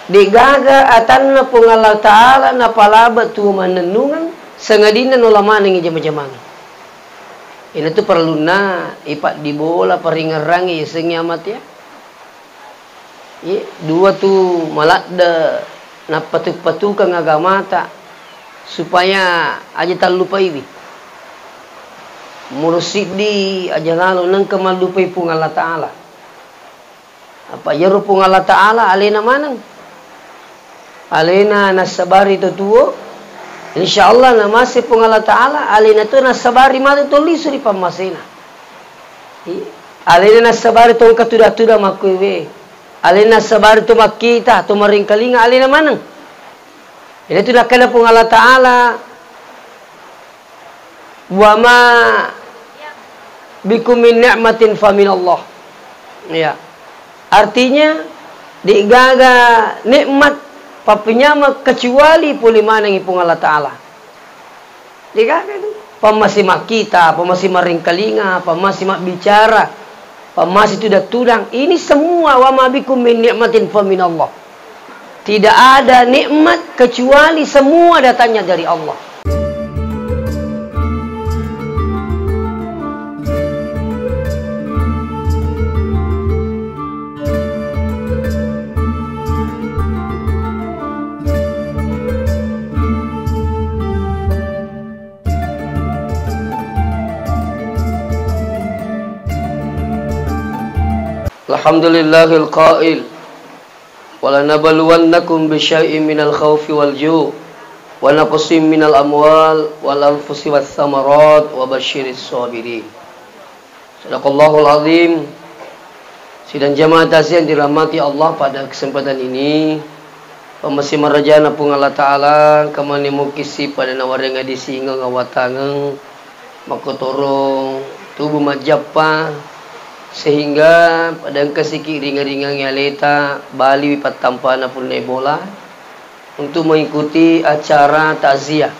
digaga atanna pung Allah Ta'ala na palaba tu manenungan sengadina ulama nengi jama-jamang. Ini tu perlu na ipak di bola peringerangi sengi amat ya. Dua tu malada na patuk-patukan agama tak supaya aja tak lupa ini. Murusidi aja lalu nang kemalupai pung Allah Ta'ala. Apa ya pung Allah Ta'ala alena manang? Alena nasabari tu tuo. InsyaAllah na masih pung Allah Ta'ala alena tu nasabari matu tu lisu di pamasena. Alena nasabari tu katuda-tuda makuiwe. Alena nasabari tu makita tu maringkalinga alena manang? Ini tu nak kena pung Allah Ta'ala. Wa ma bikum min ni'matin fa min Allah. Ya. Artinya digaga nikmat papenyama kecuali puli mana ngipung Allah Ta'ala. Digaga itu. Pamasih mak kita, pamasih maringkalinga, pamasih mak bicara, pamasih tudang-tudang. Ini semua wa ma bikum min ni'matin fa min Allah. Tidak ada nikmat kecuali semua datangnya dari Allah. Alhamdulillahil qail walanabluwannakum bisyai'in minal khawfi wal ju' wa naqsim minal amwal wal anfusi was samarat wa basyiris sabirin. Sadaqallahul azim. Sidang jamaah yang dirahmati Allah, pada kesempatan ini pemasih marajana pung Allah Ta'ala kamani mukisi pada nawarenga disinga ngawatangeng makotorong tubuh majappa sehingga pada kesiki ringan-ringan nyaleta Bali wipat tampana pun bola untuk mengikuti acara takziah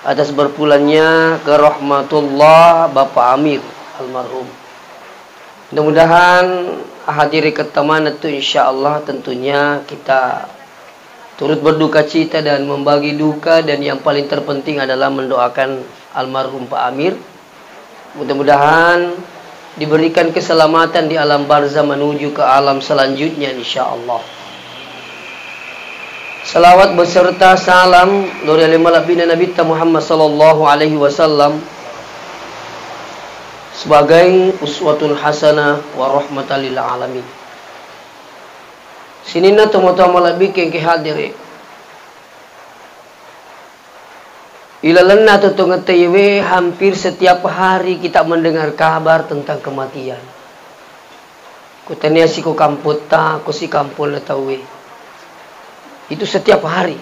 atas berpulannya ke rahmatullah Bapak Amir almarhum. Mudah-mudahan hadiri ketemanan itu insyaallah tentunya kita turut berduka cita dan membagi duka, dan yang paling terpenting adalah mendoakan almarhum Pak Amir. Mudah-mudahan diberikan keselamatan di alam barzah menuju ke alam selanjutnya insyaallah. Salawat beserta salam dari alimulabina Nabi Muhammad sallallahu alaihi wasallam sebagai uswatun hasanah wa rahmatan lil alamin. Sinina tomo-tomo labi keng kehadiri Ilalanna tutungataywe, hampir setiap hari kita mendengar kabar tentang kematian. Kutanya si ko kamputa, ko si kampul na tawe. Itu setiap hari.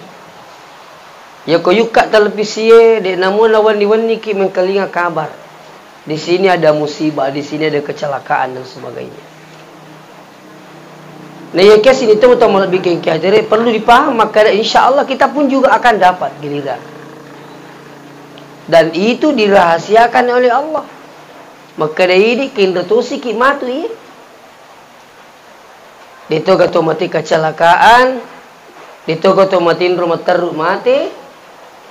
Ya ko yuka televisi de namun lawan-wani ki mengkalinga kabar. Di sini ada musibah, di sini ada kecelakaan dan sebagainya. Nah ya kes ini teman-teman lebih kengkeh, perlu dipaham, maka insyaallah kita pun juga akan dapat giliran. Dan itu dirahasiakan oleh Allah. Maka dari ini kindotosi kimatu ini. Dito gato mati kecelakaan, dito gato mati rumah teruk mati,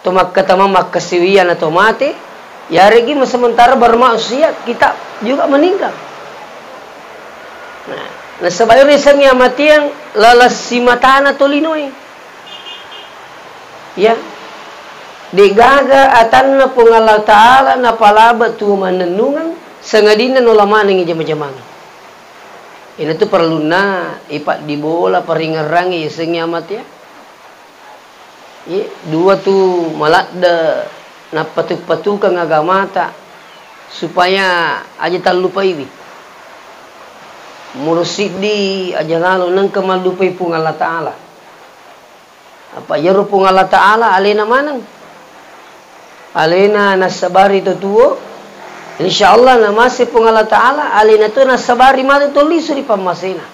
tomak ketama mak kesiwian atau mati, ya regi sementara bermaksiat kita juga meninggal. Nah sebaliknya sengnya mati yang lalas simatana tolinoi. Ya. Digaga atanna pung Allah Ta'ala na palaba tu manenungan sengadina ulama nengi jama-jamang. Ini tu perlu na ipak di bola peringerangi sengi amat ya. Dua tu malada na patuk-patukan agama tak supaya aja tak lupa ini. Murusidi aja lalu nang kemalupai pung Allah Ta'ala. Apa ya pung Allah Ta'ala alena manang? Alena nasabari tu tuo. InsyaAllah na masih pung Allah Ta'ala alena tu nasabari matu tu lisu di pamasena.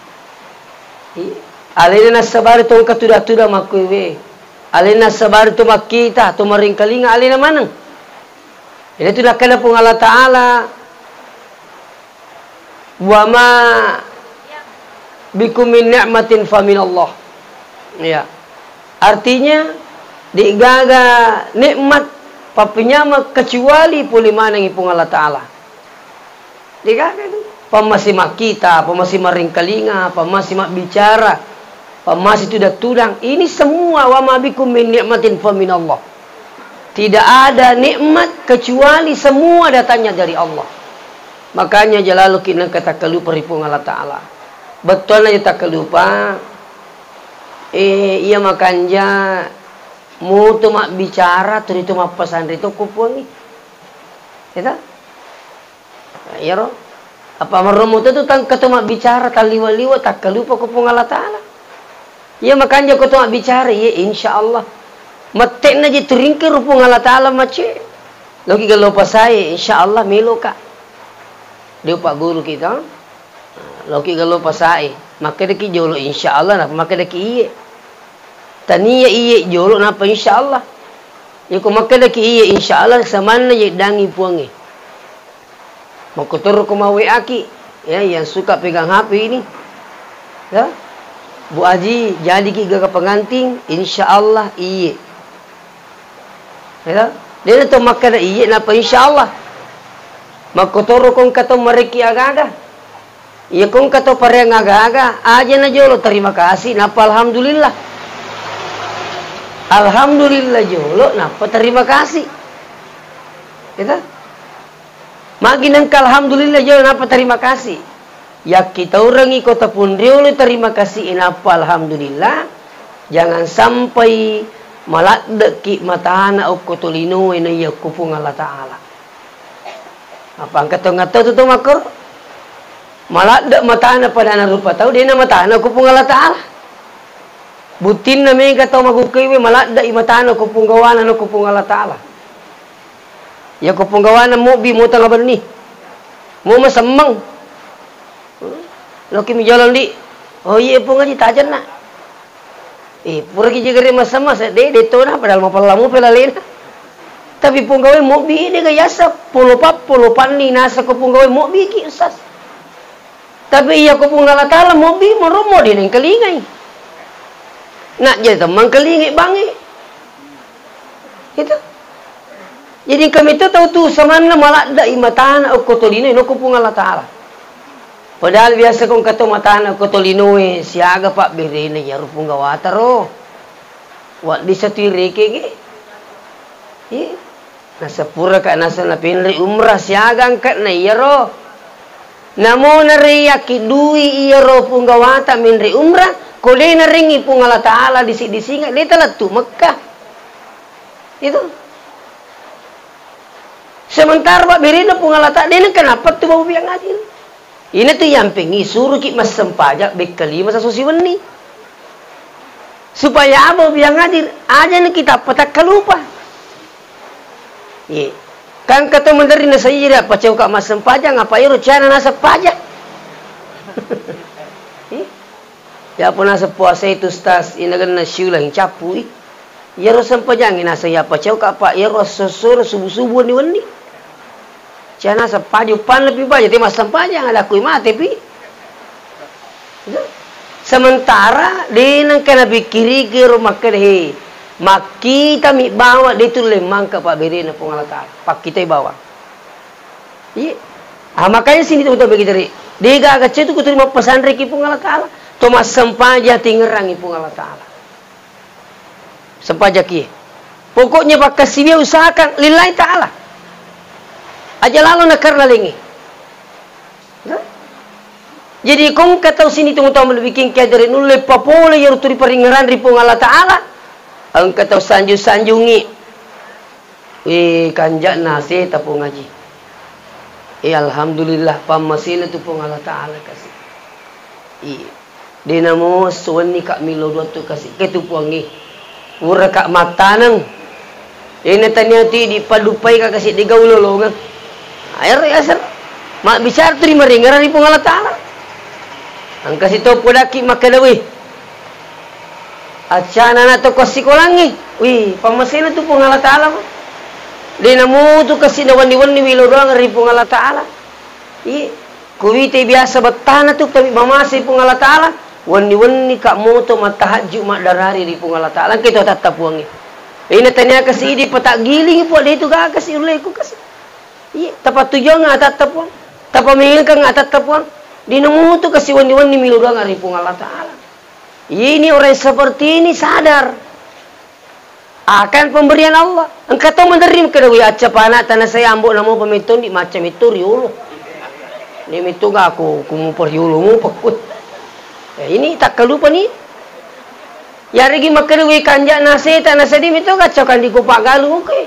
Alena nasabari tu katuda-tuda makuiwe. Alena nasabari tu makita tu maringkalinga alena manang? Ini tu nak kena pung Allah Ta'ala. Wa ma bikum min ni'matin fa min Allah. Ya. Artinya digaga nikmat papinyama kecuali puli mana ngipung Allah Ta'ala. Digaga itu. Pamasih mak kita, pamasih maring kalinga, pamasih mak bicara, pamasih tudang. Ini semua wa ma bikum min ni'matin fa min Allah. Tidak ada nikmat kecuali semua datangnya dari Allah. Makanya jalalu kina kata kalupa ripung Allah Ta'ala. Betul aja tak kalupa. Iya makanya mu tu mak bicara tu itu mak pesan itu kupungi. Itu? Ya roh. Apa merumu tu tang ketua mak bicara taliwa-liwa tak kalupa kupung Allah Ta'ala. Ya makanya ketua mak bicara ya insyaallah. Matek na je teringkir rupung Allah Ta'ala mace. Lagi kalau pasai insyaallah melo kak. Dia pak guru kita. Lagi kalau pasai maka deki jolo insyaallah napa maka deki iye. Tania iye jolo napa insyaallah. Ya ko maka deki iye insyaallah samana je dangi puangi. Makotor ko mawe aki ya yang suka pegang HP ini. Ya. Bu Haji jadi ki gaga pengantin insyaallah iye. Ya, dia tu makan iya napa insyaallah. Makotoro kong kato mereki agaga. Iya kong kato pareng agaga aja na jolo terima kasih napa alhamdulillah. Alhamdulillah jolo napa terima kasih. Kita maginang alhamdulillah jolo napa terima kasih. Ya kita orang ikut pun riolo terima kasih napa alhamdulillah. Jangan sampai malak deki matana o kotolino ina ya kupung Allah Ta'ala. Apa angkat tu tu makor? Malak dek matana pada anak rupa tahu dia nama matana kupung Allah Ta'ala. Butin na may kataw magukiwi malak dek matana kupung gawana no kupung Allah Ta'ala. Ya kupung gawana mo bi mo tangaban ni. Mo masamang. Loki mi jalan di. Oh iya po nga di tajan na. Pura kita gari masama sa de to na padahal mapalamu pelalena. Tapi punggawai mo bi de gayasa pulupan ni nasa ko punggawai mo bi ki usas. Tapi iya ko punggala tala mo bi marumo din ang kalingay. Nak jadi teman kalingay bangi. Itu. Jadi kami tu tahu tu samana malak da imatan o kotolino no ko punggala tala. Padahal biasa kong kato matana ko tolino siaga pak berene ya rupung gawataro. Wat di satireke ge. Nasa pura ka nasa na pinri umrah siaga angkat na iyaro. Namo na riyaki dui iyaro pung gawata minri umrah. Kode na ringi pung Allah Ta'ala disi-disinga. Dia telah tu Mekah. Itu. Sementara pak berene pung Allah Ta'ala. Dia kenapa tu bawa biang adil? Ini tu yang pengi suruh kita masam pajak bekali masa sosial ni. Supaya apa biang hadir aja ni kita petak kalupa. Ye. Kan kata menteri na saya dia pacau kak masam pajak ngapa iro cana nasa pajak. Ya pun nasa puasa itu stas inagan na siulah yang capu. Ya rosam pajak nasa ya pacau kak pak ya rososor subuh-subuh ni wani. Cana sapaju pan lebih banyak dia masam panjang ada kui mati pi. Sementara dia nang kena pikiri ke rumah kedai. Mak kita mi bawa dia tu lemang ke Pak Beri na pengalatan. Pak kita bawa. Iya. Makanya sini tu betul begitu. Dia gak kecil tu kuterima pesan reki pengalatan. Tu masam panjang tingerang pengalatan. Sempajak ye. Pokoknya pak kasih dia usahakan lillahi ta'ala. Aja lalu nak karena lengi. Jadi kong kata sini tunggu tahu melebihin kaya dari nulle papole yang turi peringaran ripung Allah Ta'ala. Ang kata sanjungi. Kanjak nasi tapung ngaji. Alhamdulillah pamasila tu pung Allah Ta'ala kasih. Dia namo suwani kak milo dua tu kasih. Ketupuangi. Ura kak matanang. Ini tanya ti di padupai kak kasih digaul lolongan. Air ya sir. Mak bicara tu di meringaran ripung Allah Ta'ala. Ang kasih to podaki makadawi. Acana na to kasi kolangi. Pamasila tu pung Allah Ta'ala. Di namo tu kasi na wani-wani milo doang ripung Allah Ta'ala. Kuwite biasa betana tu tapi mamasi pung Allah Ta'ala. Wani-wani kak moto matahajud mak darari di pung Allah Ta'ala. Kita tatap wangi. Ini tanya kasih di petak giling buat dia itu gak kasih ulai ku kasih. Iya, tapat tujuan nggak tatap wang. Tapat mengilkan nggak tatap wang. Di nemu tu kasih wani-wani milu doang di pung Allah Ta'ala. Ini orang seperti ini sadar akan pemberian Allah. Engkau tahu menerima kedawi aca panak tanah saya ambok namo pemitun di macam itu riulu. Ini itu gak aku mau periulu mau pekut. Ya, ini tak kelupa nih. Ya lagi makan wi kanjak nasi tanah sedim itu kacokan di kupak galu oke.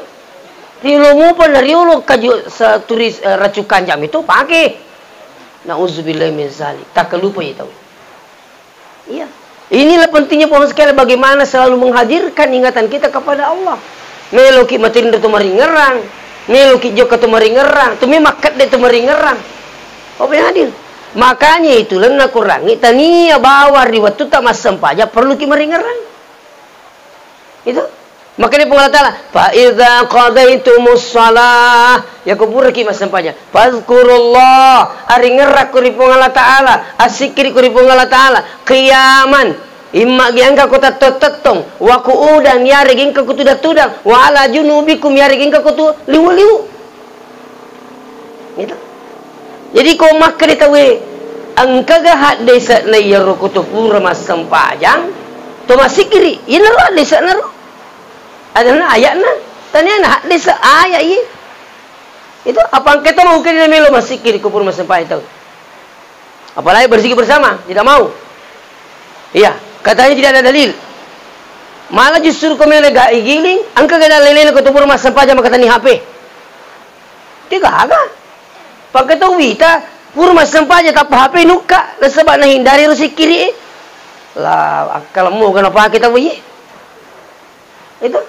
Riulu mu pun riulu kaju turis racu kanjam itu pakai. Nauzubillah min zalik. Tak kelupa itu. Iya. Inilah pentingnya pohon sekali bagaimana selalu menghadirkan ingatan kita kepada Allah. Meloki matin itu meringerang. Meloki joka tu meringerang. Tu makat dia tu meringerang. Apa yang hadir? Makanya itulah nak kurangi tania bawa riwat tu tak masam paja perlu ki meringerang. Itu. Makanya pengalat Ta'ala, fa idza qadaitumus shalah ya kubur ki masam paja. Fazkurullah ari ngerak ku ri pengalat Ta'ala, asikri ku ri pengalat Ta'ala, qiyaman imma giangka ku tatetong wa qu'udan ya reging ka ku tudang wa ala junubikum ya reging ka ku tu liu-liu. Gitu. Jadi kau makan itu angka gahat desa na yaro kutupura masam pajang to masih kiri ina lo desa na ro ada na ayat na tanya na desa ayat itu apa kita mau kiri melo masih kiri kupur masam pajang itu apalagi berzikir bersama tidak mau iya katanya tidak ada dalil malah justru kau mele ga igiling angka gada lele kutupura masam pajang maka tani HP tiga agak pakai tahu wita pur masam paja tak HP nuka sebab nak hindari rusi kiri lah akal mu kenapa kita wi itu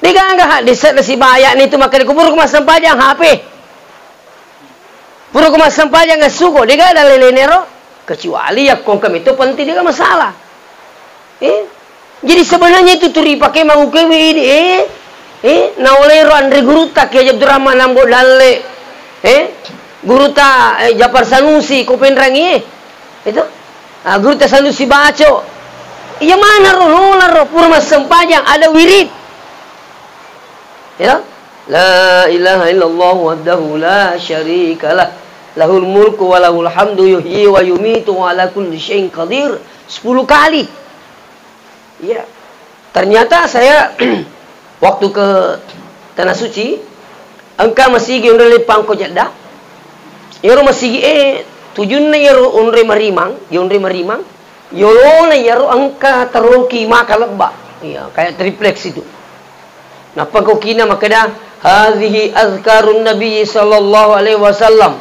diga enggak desa si bahaya ni tu makan kubur masam paja HP pur masam paja enggak suko diga ada lele nero kecuali ya kongkam itu penting diga masalah jadi sebenarnya itu turi pakai mau kewi ini naulero andre guru tak ya Abdurrahman nambo dalle guru ta Japar Sanusi Kopenrangi itu guru ta Sanusi baco iya mana ro purma sempajang ada wirid ya la ilaha illallah wahdahu la syarikalah lahul mulku wa lahul hamdu yuhyi wa yumitu wa ala kulli syai'in qadir 10 kali iya ternyata saya waktu ke Tanah Suci angka masih gi unre pangko jadda yoro masih tujun na yoro unre marimang yoro na yoro angka taroki maka lebak iya kayak triplex itu napa kau kina makada hadhihi azkarun nabi sallallahu alaihi wasallam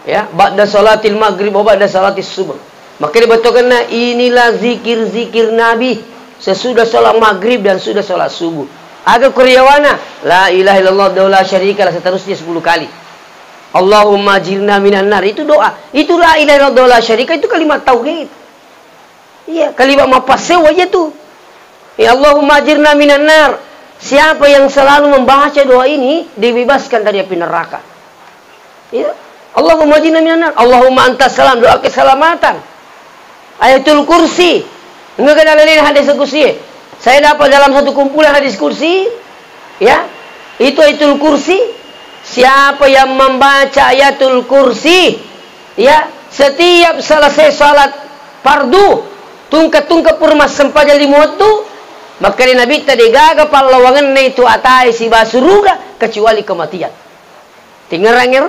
ya ba'da salatil maghrib wa ba'da salatis subuh maka dibatokana inilah zikir-zikir nabi sesudah salat maghrib dan sudah salat subuh. Agak kuryawana la ilaha illallah la syarikalah seterusnya 10 kali. Allahumma ajirna minan nar itu doa. Itu la ilaha illallah la syarika itu kalimat tauhid. Iya, kalimat mapasewa aja tuh. Ya Allahumma ajirna minan nar. Siapa yang selalu membaca doa ini dibebaskan dari api neraka. Ya. Allahumma ajirna minan nar. Allahumma antas salam, doa keselamatan. Ayatul kursi. Enggak ada lain hadis kursi. Saya dapat dalam satu kumpulan hadis kursi, ya, itu ayatul kursi. Siapa yang membaca ayatul kursi, ya, setiap selesai salat fardu, tungka purmas sempaja limutu, maka Nabi tadi gaga pallawangan itu atai si basuruga kecuali kematian. Tinggal ranger,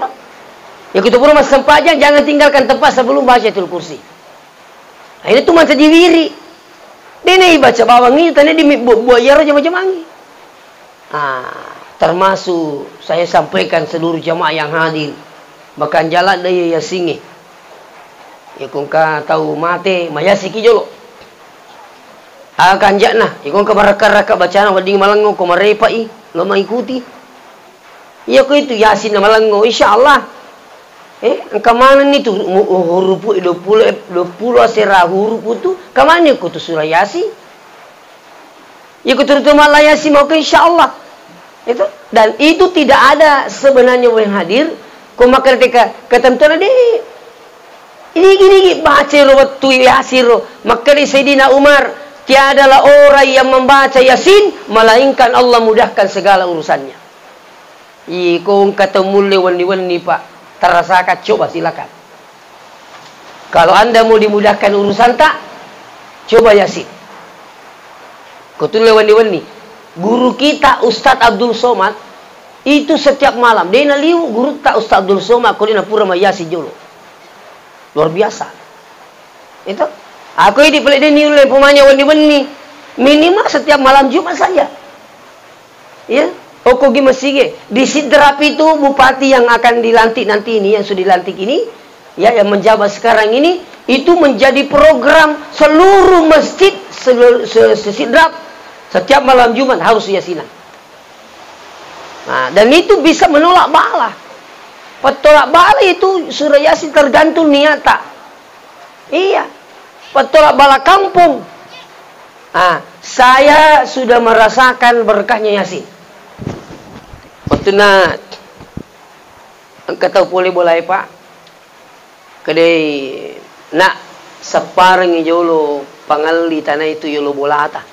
ya kita purmas sempaja jangan tinggalkan tempat sebelum baca ayatul kursi. Nah, ini tuh masa diwiri. Dene baca bawang itu tadi di buat yaro macam angin. Termasuk saya sampaikan seluruh jamaah yang hadir. Bahkan jalan daya ya singi. Ya kung ka tahu mate mayasi ki jolo. Akan jakna, ya kung ka baraka bacaan wading malango ko marepai, lo mengikuti. Ya ko itu yasin na malango insyaallah. Kemana nih tuh huruf 20 asera huruf itu kemana ku tuh surah Yasin? Ya ku turut malah Yasin mau ke insyaallah. Itu dan itu tidak ada sebenarnya yang hadir. Kau maka ketika ketentuan deh. Ini gini baca waktu Yasin. Maka di Sayyidina Umar, tiadalah orang yang membaca Yasin melainkan Allah mudahkan segala urusannya. Kung ketemu lewani-wani Pak, terasakan, coba silakan. Kalau Anda mau dimudahkan urusan tak, coba Yasin. Kau tu lewani-wani. Guru kita Ustadz Abdul Somad itu setiap malam dia liu guru tak Ustadz Abdul Somad kau dia pura ma Yasin dulu. Luar biasa. Itu aku ini pelik dia niu pemanya wani-wani. Minimal setiap malam Jumat saja. Ya. Oko masige di Sidrap itu bupati yang akan dilantik nanti ini, yang sudah dilantik ini, ya, yang menjabat sekarang ini, itu menjadi program seluruh masjid Sidrap setiap malam Jumat harus yasinan. Nah, dan itu bisa menolak bala. Petolak bala itu surah Yasin tergantung niata. Iya. Petolak bala kampung. Nah, saya sudah merasakan berkahnya Yasin. Waktu nak kata boleh Pak, kedai nak separang jolo pangali tanah itu yolo bola ata.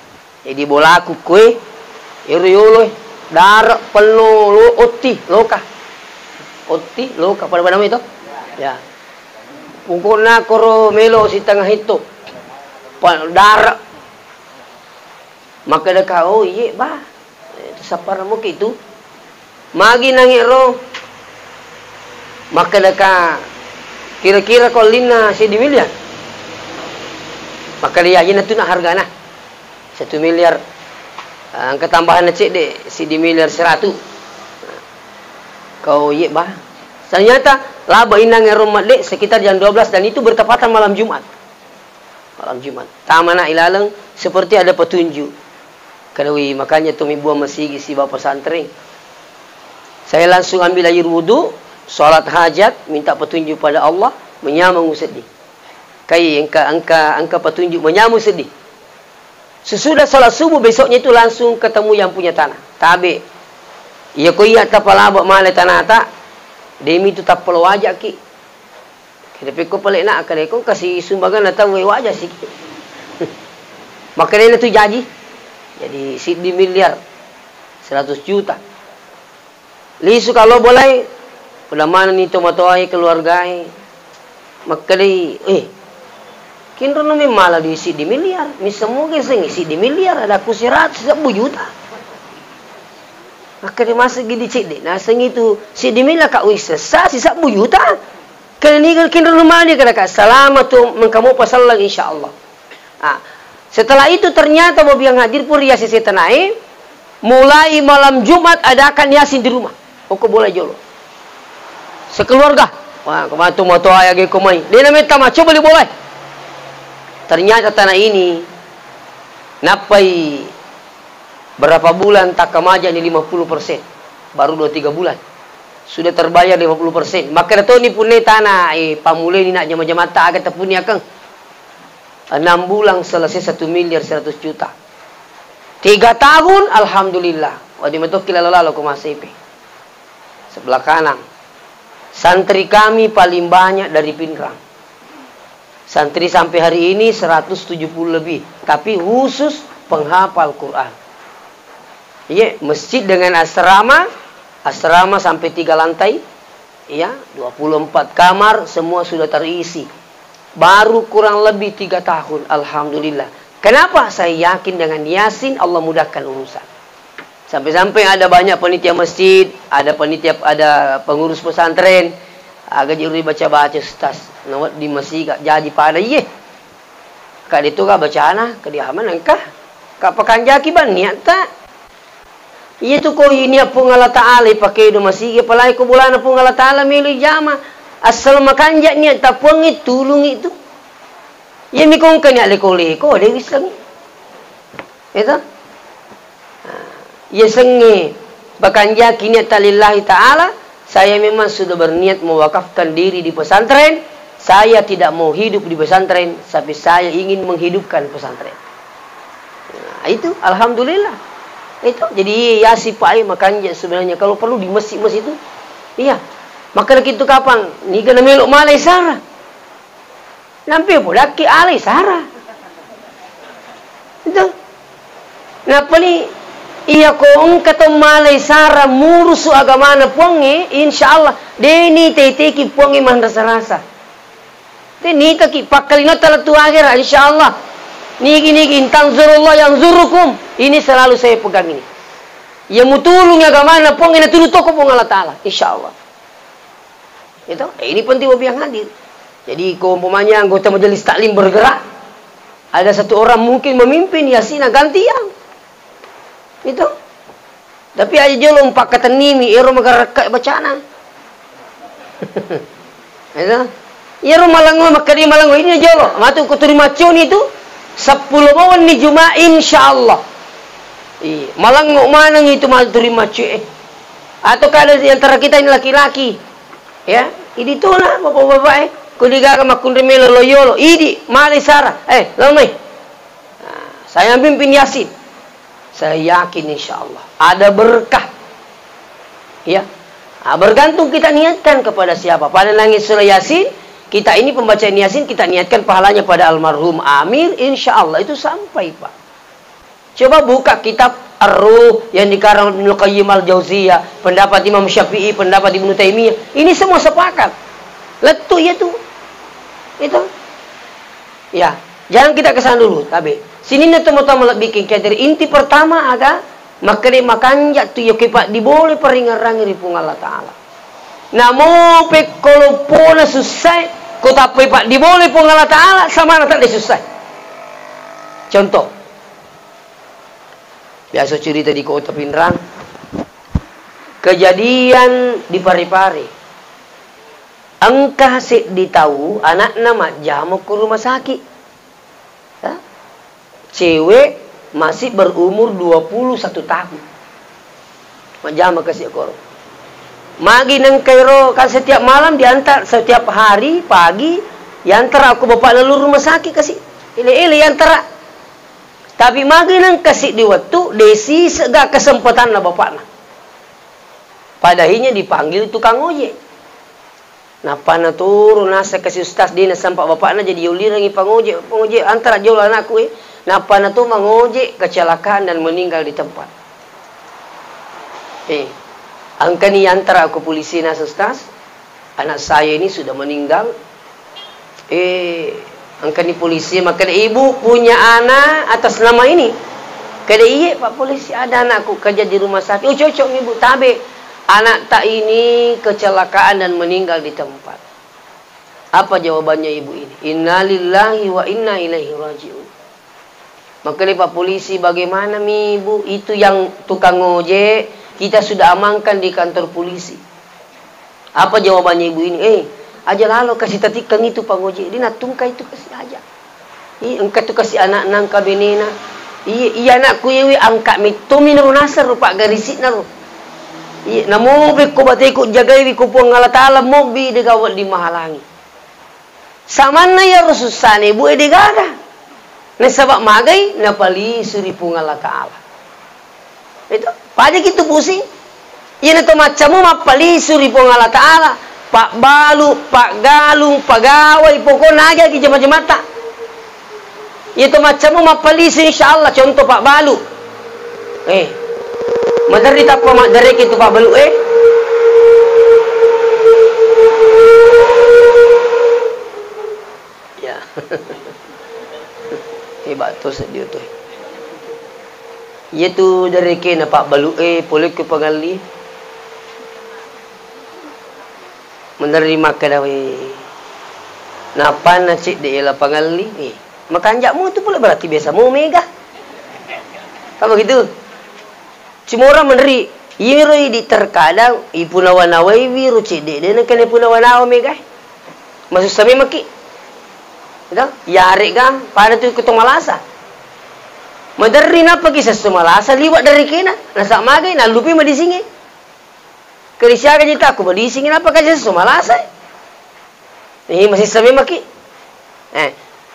Jadi bola aku kue, yolo darak penuh lo oti loka pada nama itu, ya. Pungkona koro melo si tengah itu, darak. Maka dah kau iya bah, separang muka itu. Magi nangiro, maka deka kira-kira kau lina 1 miliar, maka dia aja tu nak harga nah 1 miliar, angka tambahan cek deh 1 miliar 100, kau ye bah, ternyata laba inang eromat dek sekitar jam 12 dan itu bertepatan malam Jumat, taman ilaleng seperti ada petunjuk, kadang makanya tu buah masih si bapak santri. Saya langsung ambil air wudu, sholat hajat, minta petunjuk pada Allah, menyamang sedih. Angka petunjuk menyamang sedih. Sesudah sholat subuh besoknya itu langsung ketemu yang punya tanah. Tabe. Ia ko iya tapalabak malay tanah tak. Demi itu tapalo wajak ki. Tapi ko pala nak kadai ko kasi sumbangan na tahu wajak sih. Maka dia itu jadi 1 miliar 100 juta. Lisu kalau boleh, pada mana ni tomatoai keluargai, maka di, kinro nami malah di 1 miliar, misalnya keseng 1 miliar ada aku 100 juta, maka di masa gini cek deh, nah seng itu 1 miliar kak wis sesa 1 juta, kalau ni kinro nami dia kata selamat tu mengkamu pasal lagi insyaallah. Ah, setelah itu ternyata bobi yang hadir pun Yasin setanai, mulai malam Jumat adakan Yasin di rumah. Kau boleh jolo. Sekeluarga. Wah, kematu moto ayah ge komai. Dia namanya tama, coba boleh. Ternyata tanah ini napai berapa bulan tak kemaja ni 50%. Baru 2-3 bulan. Sudah terbayar 50%. Maka itu ni pun tanah pamulai ni nak jama-jama tak agak tepuni akang. 6 bulan selesai 1 miliar 100 juta. 3 tahun alhamdulillah. Wadi metok kilala-lala ko masipi. Sebelah kanan. Santri kami paling banyak dari Pinrang. Santri sampai hari ini 170 lebih. Tapi khusus penghafal Quran. Iya, masjid dengan asrama. Asrama sampai 3 lantai. Iya, 24 kamar. Semua sudah terisi. Baru kurang lebih 3 tahun. Alhamdulillah. Kenapa? Saya yakin dengan Yasin Allah mudahkan urusan. Sampai-sampai ada banyak panitia masjid, ada pengurus pesantren, agak juri baca-baca ustaz. Nawat di masjid kak jadi pada ye. Kak itu kak bacaan ke dia mana kah? Kak pekan jaki ban niat tak? Iya tu ko ini apa ngala taala pakai do masjid palai ko bulan apa ngala taala milu jama. Asal makan jak niat tak puangi tulung itu. Ye mi kong kanya leko-leko dia wisang. Itu ya sengi bakanja kini talillahi ta'ala. Saya memang sudah berniat mewakafkan diri di pesantren. Saya tidak mau hidup di pesantren, tapi saya ingin menghidupkan pesantren. Nah, itu alhamdulillah. Itu jadi ya si pai makanya sebenarnya kalau perlu di masjid-masjid itu. Iya. Maka gitu kapan? Ni kena melok malai sarah. Nampi pula ki alai sara. Itu. Napa ni? Iya kong katong malay sara murusu agama na puangi, insyaallah deni teteki puangi man rasa-rasa. Deni taki pakalina talatu akhir insyaallah. Niki intanzurullah yang zurukum. Ini selalu saya pegang ini. Yang mutulung agama na puangi na tulu toko pong Allah Ta'ala, insyaallah. Itu, ini penting bagi yang hadir. Jadi umpamanya anggota majelis taklim bergerak, ada satu orang mungkin memimpin Yasin ganti yang itu. Tapi aja jolo empat kata nimi ero magarakai bacana. Itu. Ero malango makari malango ini jolo. Matu ko terima cion itu 10 mawan ni Jumat insyaallah. Malango manang itu mal terima cion. Atau kalau di antara kita ini laki-laki. Ya, ini tuh lah bapak-bapak kuliga ka makundreme loyolo. Idi mali sara. Lamai. Saya pimpin Yasin. Saya yakin insyaallah ada berkah. Ya. Bergantung kita niatkan kepada siapa. Pada langit surah Yasin, kita ini pembacaan Yasin kita niatkan pahalanya pada almarhum Amir, insyaallah itu sampai, Pak. Coba buka kitab Ar-Ruh yang dikarang Ibnu Qayyim Al-Jauziyah, pendapat Imam Syafi'i, pendapat Ibnu Taimiyah. Ini semua sepakat. Letu ya tuh. Itu. Ya, jangan kita kesana dulu, tapi sini na tamo-tamo bikin kader inti pertama aga makane makanja tu yo kepa di boleh peringarang ri pung Allah Taala. Namo pe kolopona susah ko tapi pak di boleh pung Allah Taala sama na tak susah. Contoh. Biasa cerita di Kota Pinrang. Kejadian di Parepare. Angka sik ditahu anak nama jamu ke rumah sakit. Cewek masih berumur 21 tahun. Majama kasih koro. Magi nang Kairo kan setiap malam diantar, setiap hari pagi diantar aku bapak lalu rumah sakit kasih. Ile-ile antara. Tapi magi nang kasih di waktu desi segak kesempatan na bapak na. Padahinya dipanggil tukang ojek. Napa na turun nasa kasih ustaz dia sampai bapak na jadi yulirangi pangojek antara jauh anakku Napa na tu mangojek kecelakaan dan meninggal di tempat. Angka ni antara aku polisi nas ustaz. Anak saya ini sudah meninggal. Angka ni polisi maka ibu punya anak atas nama ini. Kada iya Pak polisi ada anakku kerja di rumah sakit. Oh cocok ibu tabe. Anak tak ini kecelakaan dan meninggal di tempat. Apa jawabannya ibu ini? Innalillahi wa inna ilaihi raji'un. Maka Pak polisi bagaimana mi ibu? Itu yang tukang ojek kita sudah amankan di kantor polisi. Apa jawabannya ibu ini? Aja lalu kasih tatikang itu Pak ojek. Dia natungka itu kasih aja. Engkau tu kasih anak nangka benena. Iya anakku yewi angkat mitumi naru nasar Pak garisit naru. Namo be ko bate ko jagai ko po ngala taala mo bi de gawat di mahalangi. Samana ya rususane bu de gaga. Na sabak magai na pali suri po ngala taala. Itu paja gitu pusing. Iya na to macam mo mapali suri po ngala taala. Pak Balu, Pak Galung, pegawai pokoknya aja di jemaah-jemaah. Itu macam mo mapali suri insyaallah contoh Pak Balu. Madari tak pa madari itu Pak Balu Ya. Hebat tu sedia tu. Ia tu dari kena Pak Balu boleh ke pengali. Menerima kedawe. Napa nacik dia lah pengali. Makanjakmu tu pula berarti biasa mau mega. Kamu gitu. Cuma orang meneri. Yiroi di terkadang ipunawanawai wiru cede. Dia nak kena ipunawanawa mega. Maksud sami maki. Gitu? Yari kan pada tu ketong malasa. Madari na pagi sesumalasa liwat dari kena. Nasa magai na lupi madisingi. Kerisya ka jita aku madisingi apa kasi sesumalasa. Masih sami maki.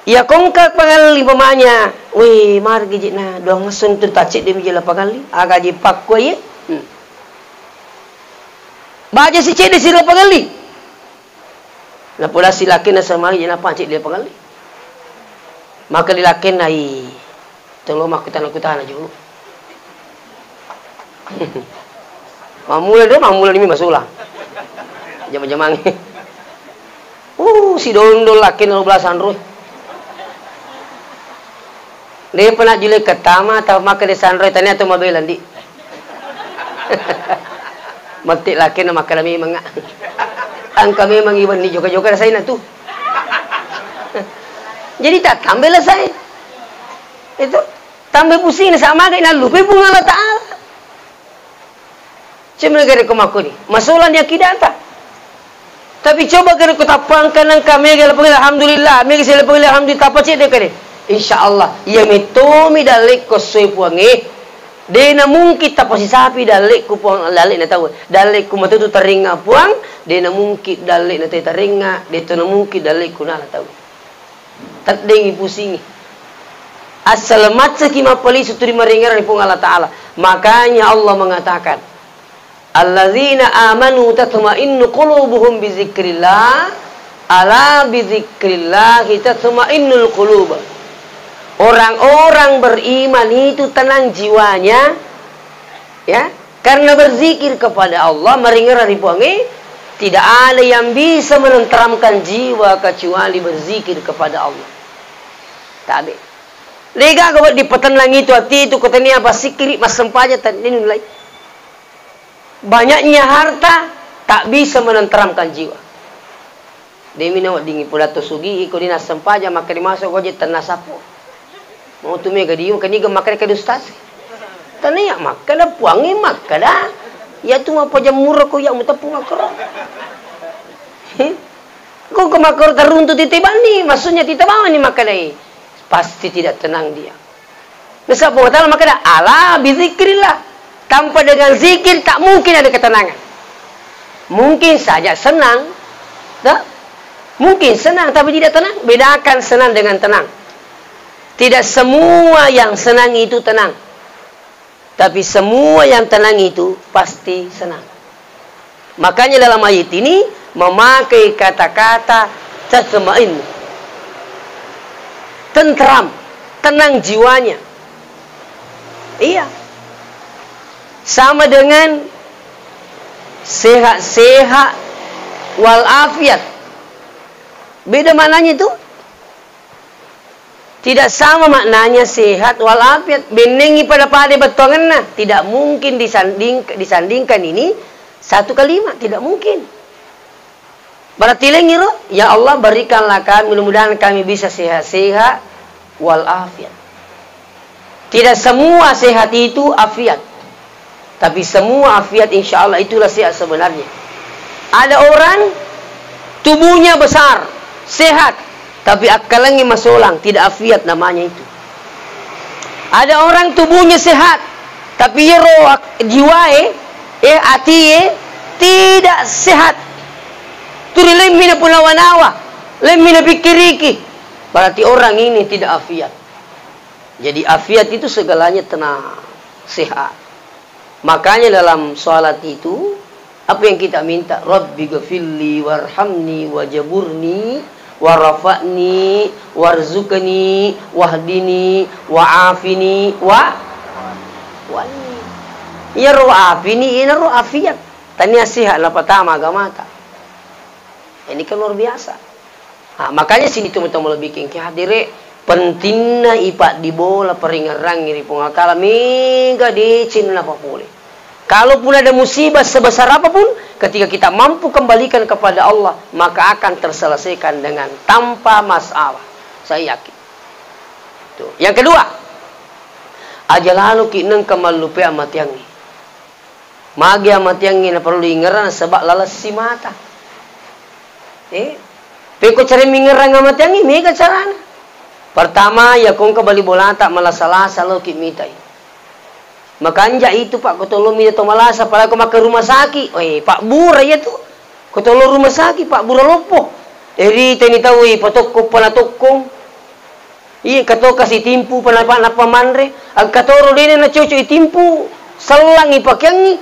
Ya kongkak pangali pamanya. Wih, mar gijit na doang masun tu tacik dia menjela pangali. Aga jipak ko ye. Baja si cede sila pangali. Na pula si laki na samari na pancit dia pengali. Maka dilakin nai. Tolong makutan aja dulu. Mamula ni masulah. Jam-jamang. Si dondol laki na belasan roy. Dia pernah jule ketama atau maka dia sanroy tanya atau mobilan di. Mati laki na maka kami manga. Ang kami mangiwan ni joka-joka na saya na tu. Jadi tak tambah lah saya. Itu tambah pusing na sama kay nalupi pun Allah Ta'ala. Cuma negara kumaku ni. Masalah ni akidah tak. Tapi coba kena kutapangkan ang kami kalau panggil alhamdulillah, kami sila panggil alhamdulillah apa cik dia kene. Insyaallah ia mitomi dalek ko soy puangi. De na mungkin tapos sapi dalek ko puang dalek na tahu. Dalek ko matutu teringa puang, de na mungkin dalek na teringa, de to na mungkin dalek ko na tahu. Tak dengi pusingi. Asal matsa ki mapali suturi maringar ni pung Allah Ta'ala. Makanya Allah mengatakan, alladzina amanu tatma'innu qulubuhum bi dzikrillah, ala bi dzikrillah tatma'innul qulub. Orang-orang beriman itu tenang jiwanya, ya, karena berzikir kepada Allah, maringar di puangi. Tidak ada yang bisa menenteramkan jiwa kecuali berzikir kepada Allah. Tak ada. Lega kalau di petenang itu hati itu katanya apa sikri mas sempaja tadi nilai. Banyaknya harta tak bisa menenteramkan jiwa. Demi nawat dingin pula tu sugi ikut dinas sempaja maka dimasuk wajib tanah sapu. Mau tu mega diu kan iga makan ke ustaz. Tanya makan puangi makan dah. Ya tu apa jam murah ko yang mutapung akor. Kau kemakor teruntuk titiban ni, maksudnya tidak mau ni makan ni. Pasti tidak tenang dia. Masa Allah maka dah ala bizikrillah. Tanpa dengan zikir tak mungkin ada ketenangan. Mungkin saja senang, tak? Mungkin senang tapi tidak tenang. Bedakan senang dengan tenang. Tidak semua yang senang itu tenang. Tapi semua yang tenang itu pasti senang. Makanya dalam ayat ini memakai kata-kata tatma'in. Tentram, tenang jiwanya. Iya. Sama dengan sehat-sehat walafiat. Beda maknanya itu. Tidak sama maknanya sehat walafiat. Benengi pada betongan nah. Tidak mungkin disandingkan ini satu kalimat. Tidak mungkin. Berarti lengiru, ya Allah berikanlah kami, mudah-mudahan kami bisa sehat-sehat walafiat. Tidak semua sehat itu afiat. Tapi semua afiat insya Allah itulah sehat sebenarnya. Ada orang tubuhnya besar, sehat. Tapi akalnya masolang, tidak afiat namanya itu. Ada orang tubuhnya sehat, tapi roh jiwae, hati tidak sehat. Turi lemina punawanawa, lemina pikiriki. Berarti orang ini tidak afiat. Jadi afiat itu segalanya tenang, sehat. Makanya dalam salat itu, apa yang kita minta? Rabbi ghafirli warhamni wajaburni warafa'ni warzukni wahdini wa'afini wa'ani. Ya roh afini, ini roh afiat. Tanya sihat lah pertama agama tak. Ini kan luar biasa. Nah, makanya sini teman-teman lebih kengki hadire pentingnya ipak di bola peringarang ngiri pengakala mingga dicin apa boleh. Kalaupun ada musibah sebesar apapun, ketika kita mampu kembalikan kepada Allah, maka akan terselesaikan dengan tanpa masalah. Saya yakin. Tuh. Yang kedua, aja lalu kineng kemalupe amat yang ini. Magi amat yang ini perlu diingeran sebab lalas si mata. Peko cari mingerang amat yang ini, mega carana. Pertama, ya kong kembali bola tak malah-salah lo kimitai. Makanya itu Pak Kotolo minta tomalasa pada aku makan rumah sakit. Pak Bura ya tu. Kotolo rumah sakit Pak Bura lopo. Eri teni tahu patoko panatokong. Iya kato kasih timpu panapa mandre. Ang katoro dene na coco itimpu selang ipakyang.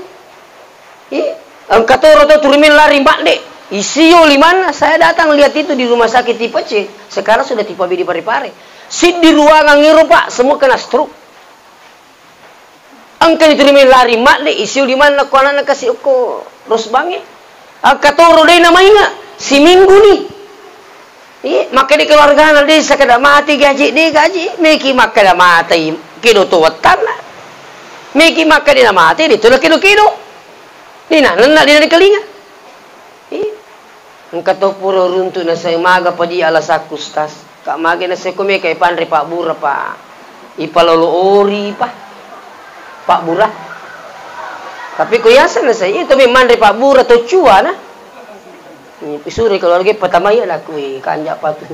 Iya ang katoro to turimin lari mbak dek. ICU di mana? Saya datang lihat itu di rumah sakit tipe C. Sekarang sudah tipe B di Parepare. Sit di ruangan ngiru Pak, semua kena stroke. Angkat itu lari mak deh ICU di mana? Kau anak kasih uko terus bangi. Katoro deh namanya si minggu nih. Iya, maka di keluarga nanti sekadar mati gaji deh gaji. Meki maka dah mati kido tuwatan lah. Meki maka dia mati di tulah kido. Nina nana dia di kelinga. Angkat to puro runtu na sa umaga pa di alas akustas. Kamagi na sa kume kay Pandre Pak Bura pa. Ipaloloori pa. Pak Bura. Tapi kuyasan na sa ito may Mandre Pak Bura to chua na. Pisuri kalau lagi patamaya lah kui kanja pa tu.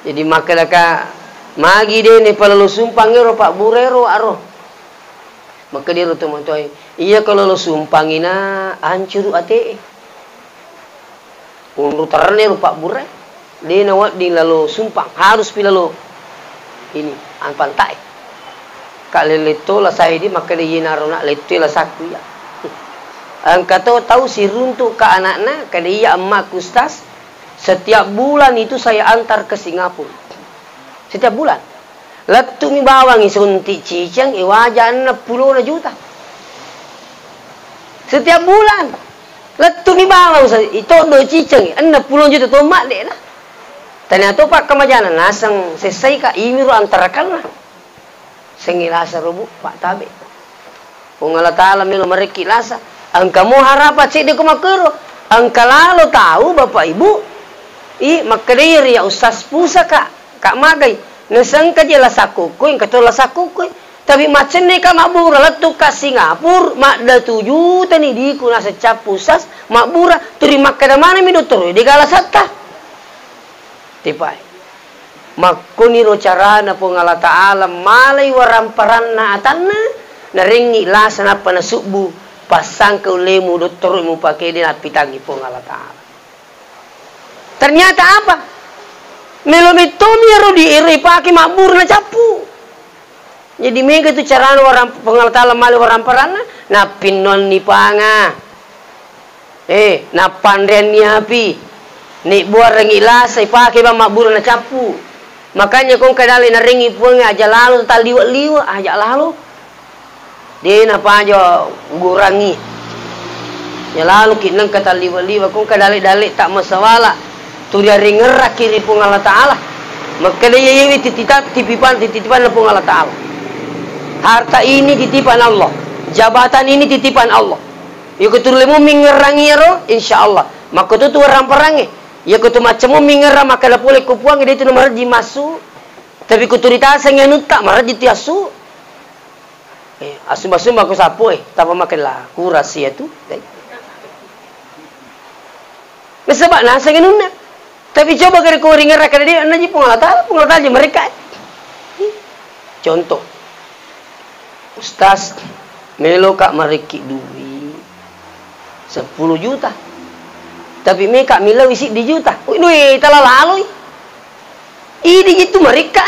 Jadi makalaka magi de ni palolo sumpang ero Pak Burero aro. Maka dia rutu montoy. Iya kalau lo sumpangina hancur ate. Unru tarane Pak Bure. Dia nawat di lalu sumpang harus pilalo ini an pantai. Kali leto lah saya di maka dia narona leto lah saku ya. Ang kato tahu si runtu ke anaknya ke dia emak kustas setiap bulan itu saya antar ke Singapura. Setiap bulan. Letu mi bawang isunti cicang iwajan 10 juta. Setiap bulan. Letu mi bawang itu do cicang 60 juta to mak dek lah. Ternyata Pak kemajanan nasang selesai ka imiru antarakan lah. Sengilasa rubu Pak tabe. Pungala taala milo mereki lasa. Angka mo harapat sik de kumakero. Angka lalu tahu Bapak Ibu. Makadiri ya ustaz pusaka kak magay. Nasangka dia lasakukoy, kato lasakukoy. Tapi macam ni ka mabura letu ka Singapura, mak da 7 juta ni di kuna sa capusas, mabura turi makada mana mi doktor di galasata. Tipai. Makuni ro carana po ngala taala malay waramparanna atanna naringi lasana pa na subu pasang ka ulemu doktor mo pakai din at pitangi po ngala taala. Ternyata apa? Melomitomi ro di iri paki mabur na capu. Jadi mega itu cara orang pengalatala mali orang parana na pinon ni panga. Na pandren ni api. Ni buar rengi lasai paki ba mabur na capu. Makanya kung kadali na ringi puang aja lalu tal liwa aja lalu. Dia na pa aja gurangi. Ya lalu kinang kata liwa kung kadali tak masawala. Tu dia ringerak kiri pun Allah Ta'ala. Maka dia ini titipan pun Allah Ta'ala. Harta ini titipan Allah. Jabatan ini titipan Allah. Ya ketulemu mengerangi ro, insya Allah. Maka tu orang perangi. Ya ketu macammu mengerang maka dah boleh kupuang dia itu nomor di masuk. Tapi kuturita sengnya nutak marah di tiasu. Asum aku sapu tak makan lah. Kurasi itu. Sebab nah sengnya nunak. Tapi coba kira kau ringar kada dia naji pengalatala je mereka. Contoh. Ustaz melo kak mariki duit 10 juta. Tapi me kak mila isi di juta. Duit tala lalu. Ini gitu mereka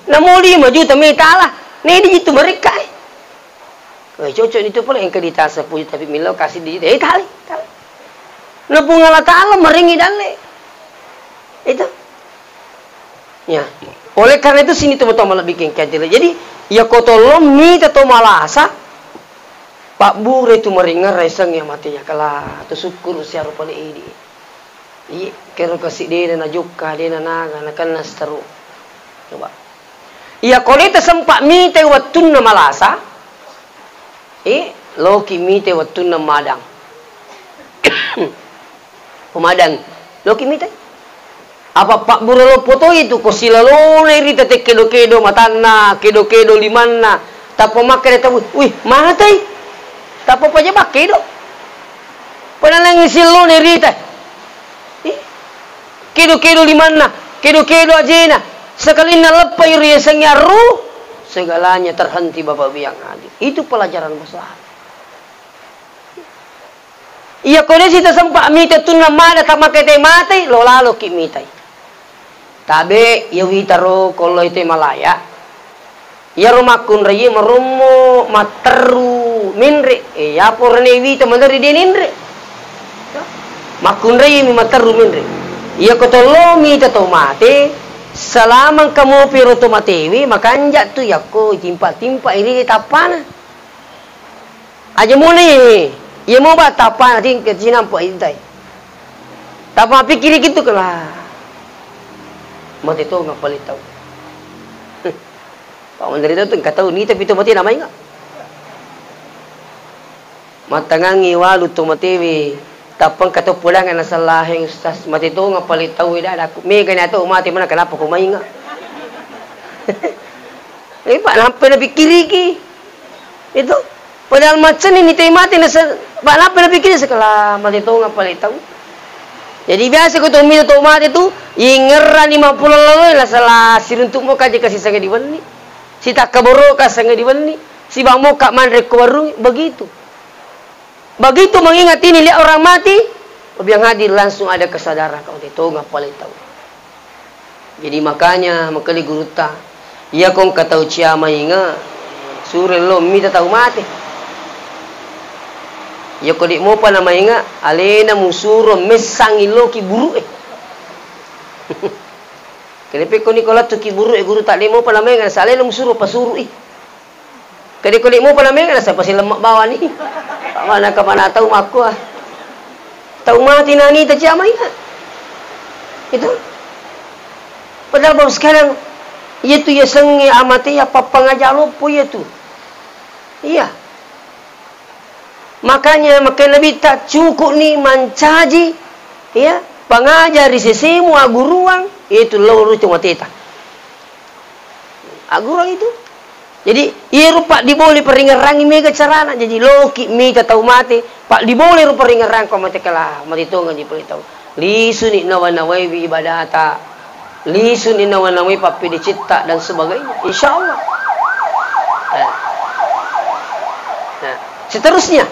namo 5 juta me tala. Ne di gitu mereka cocok itu pula yang kedita 10 juta tapi mila kasih di juta. Tali. Na pungala taala meringi dale. Itu. Ya. Oleh karena itu sini tu betul malah bikin kacil. Jadi ya kotolom ni tato malasa. Pak Bure itu meringar reseng ya matinya kala. Tu syukur siaru pale ini. Kero kasih dia na jukka dia na naga na kanas taru. Coba. Ya koleta sempak mite watun na malasa. Loki mite watun na madang. Pemadang. Lo kimita. Apa Pak Burelo foto itu ko sila lo nerita te kedo matana, kedo limana. Tapo makan tahu. Wih, matai. Tapo paja kedo. Panalang silo nerita. Kedo limana, kedo ajena. Sekali na lepai riasanya ruh, segalanya terhenti Bapak Biang Adi. Itu pelajaran besar. Iya kode sita sempak mita tunna mada tak makai teh mati lo lalu ki mitai. Tabe ya witaro kalau itu malaya. Ya rumakun rayi marumo materu minre. Ya porne wi teman-teman dinindre. Makun rayi mi materu minre. Ya kotolomi tato mate. Selamang kamu piroto matewi makanja tu ya ko timpa-timpa ini tapana. Aja mulai. Ya mau ba tapana ting ke sinampo intai. Tapa pikir gitu kelah. Mati tu ngap palit tahu. Pak Menteri itu enggak tahu ni tapi tu mati namanya enggak. Matangangi walu tu mati wi. Tapang kata pulang ana salah yang ustaz mati tu ngap palit tahu ida aku. Me kan tu mati mana kenapa kau main enggak? Eh Pak nampak nak fikir iki. Itu padahal macam ni teh mati nak Pak nampak nak fikir sekala mati tu ngap palit tahu. Jadi biasa kau tu mi tu mati tu ingeran 50 lalu lah salah siruntuk mo kaje kasih sangat diwani. Si tak kaboro ka sangat diwani. Si bang mo kak mandre ko warung begitu. Begitu mengingat ini lihat orang mati, yang hadir langsung ada kesadaran kau itu ngap paling tahu. Jadi makanya makali guru ta, ia kong katau cia mainga, sure lo mi tahu mati. Ya kodik mo pa na mainga, alena musuro mesangi lo ki buru Kenapa kau ni kalau tu ki buru guru tak lemo pa na mainga, alena musuro pasuru Kadi kulit mo pa na mainga, sa pasi lemak bawah ni. Mana ka mana tahu aku ah. Tahu mati nani ta cia mainga. Itu. Padahal baru sekarang itu ya sengi amati ya papangajalo po ya tu. Iya. Makanya lebih tak cukup ni mencaji ya pengajar di sisimu aguruang itu loro cuma teta. Aguruang itu. Jadi iru pak diboli peringarangi mega carana jadi loki mega tahu mati pak diboli ru peringarang ko mati kala mati to ngaji poli tahu. Lisu ni nawanawai bi ibadata. Lisu ni nawanawai papi dicipta dan sebagainya. Insyaallah. Nah, seterusnya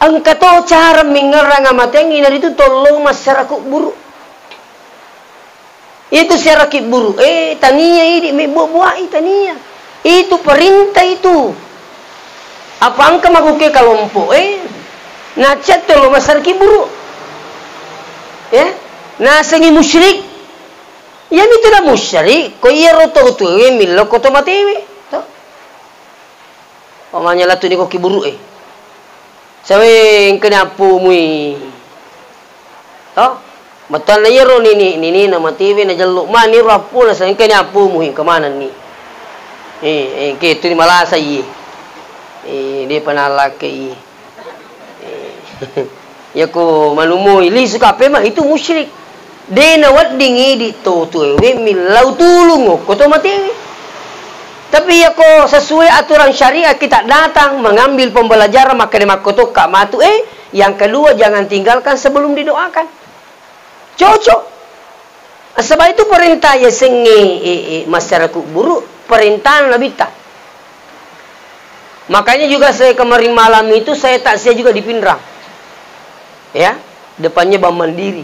angkato cara mengerang amatengi dari itu tolong masyarakat buruk. Itu masyarakat buruk. Tania ini buah tania. Itu perintah itu. Apa angka makuke kalompo? Nacat tolong masyarakat buruk. Ya, nasengi musyrik. Ya itu dah musyrik. Ko iya roto tu milo koto matewi. To. Pamanya lah tu ni koki buruk Sawing kena apu mui. Toh? Betul na yero ni nama TV na jaluk man ni rapu na sawing kena apu mui ke mana ni. Ke tu ni malasa i. Dia panalak ke i. Ya ko manumu ili suka pe mah itu musyrik. De na wat dingi di to we milau tulung ko to mati. Tapi ya kok sesuai aturan syariat kita datang mengambil pembelajaran maka makoto kak matu yang kedua jangan tinggalkan sebelum didoakan. Cocok. Sebab itu perintah ya sengi masyarakat buruk perintah Nabi tak. Makanya juga saya kemarin malam itu saya takziah juga di Pindrang. Ya, depannya Bank Mandiri.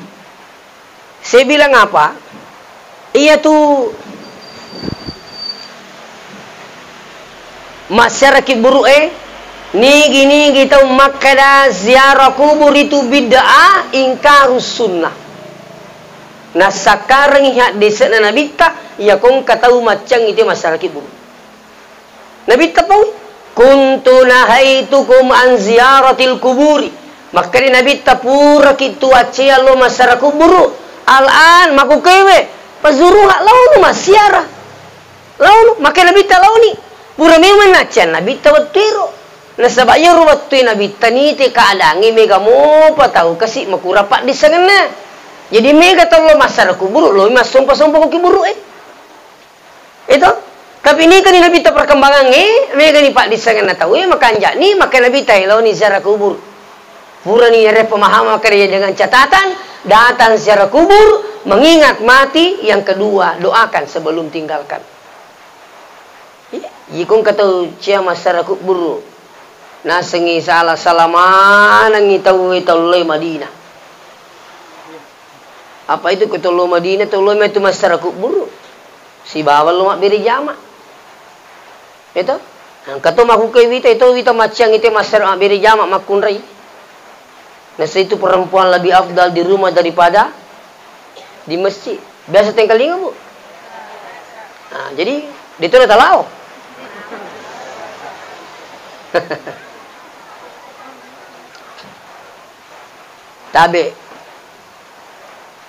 Saya bilang apa? Iya tuh masyarakat buruk ni gini kita makada ziarah kubur itu bid'ah ingkarus sunnah. Nah sekarang ihat desa Nabi tak ya kong katahu macam itu masyarakat buruk. Nabi tak tahu kuntu nahaitukum an ziaratil kuburi. Maka Nabi tak pura kitu acia lo masyarakat buruk. Al-an maku kewe pazuruh launu masyarah. Launu maka Nabi tak launi. Pura memang nacan Nabi tawatiro. Nah sebabnya ruwat tu Nabi tanite keadangi mega mo tahu kasih makurapak di sana. Jadi mega tahu lo masyarakat buruk lo mas sompa-sompa koki buruk Itu. Tapi ini kan Nabi tak perkembangan mega ni pak di sana tahu maka anjak ni maka Nabi tahu ni ziarah kubur. Pura ni ada pemahaman maka dia dengan catatan datang ziarah kubur mengingat mati yang kedua doakan sebelum tinggalkan. Jikong kata cia masyarakat buruk. Nasengi salah salaman ngi tahu le Madinah. Apa itu kata lo Madinah? Tahu lo itu masyarakat buruk. Si bawal lo mak beri jama. Itu. Kata maku ke itu macam itu masyarakat mak beri jama makun rai. Nah, itu perempuan lebih afdal di rumah daripada di masjid. Biasa tinggal ingat bu. Nah, jadi itu udah tahu. Tabe.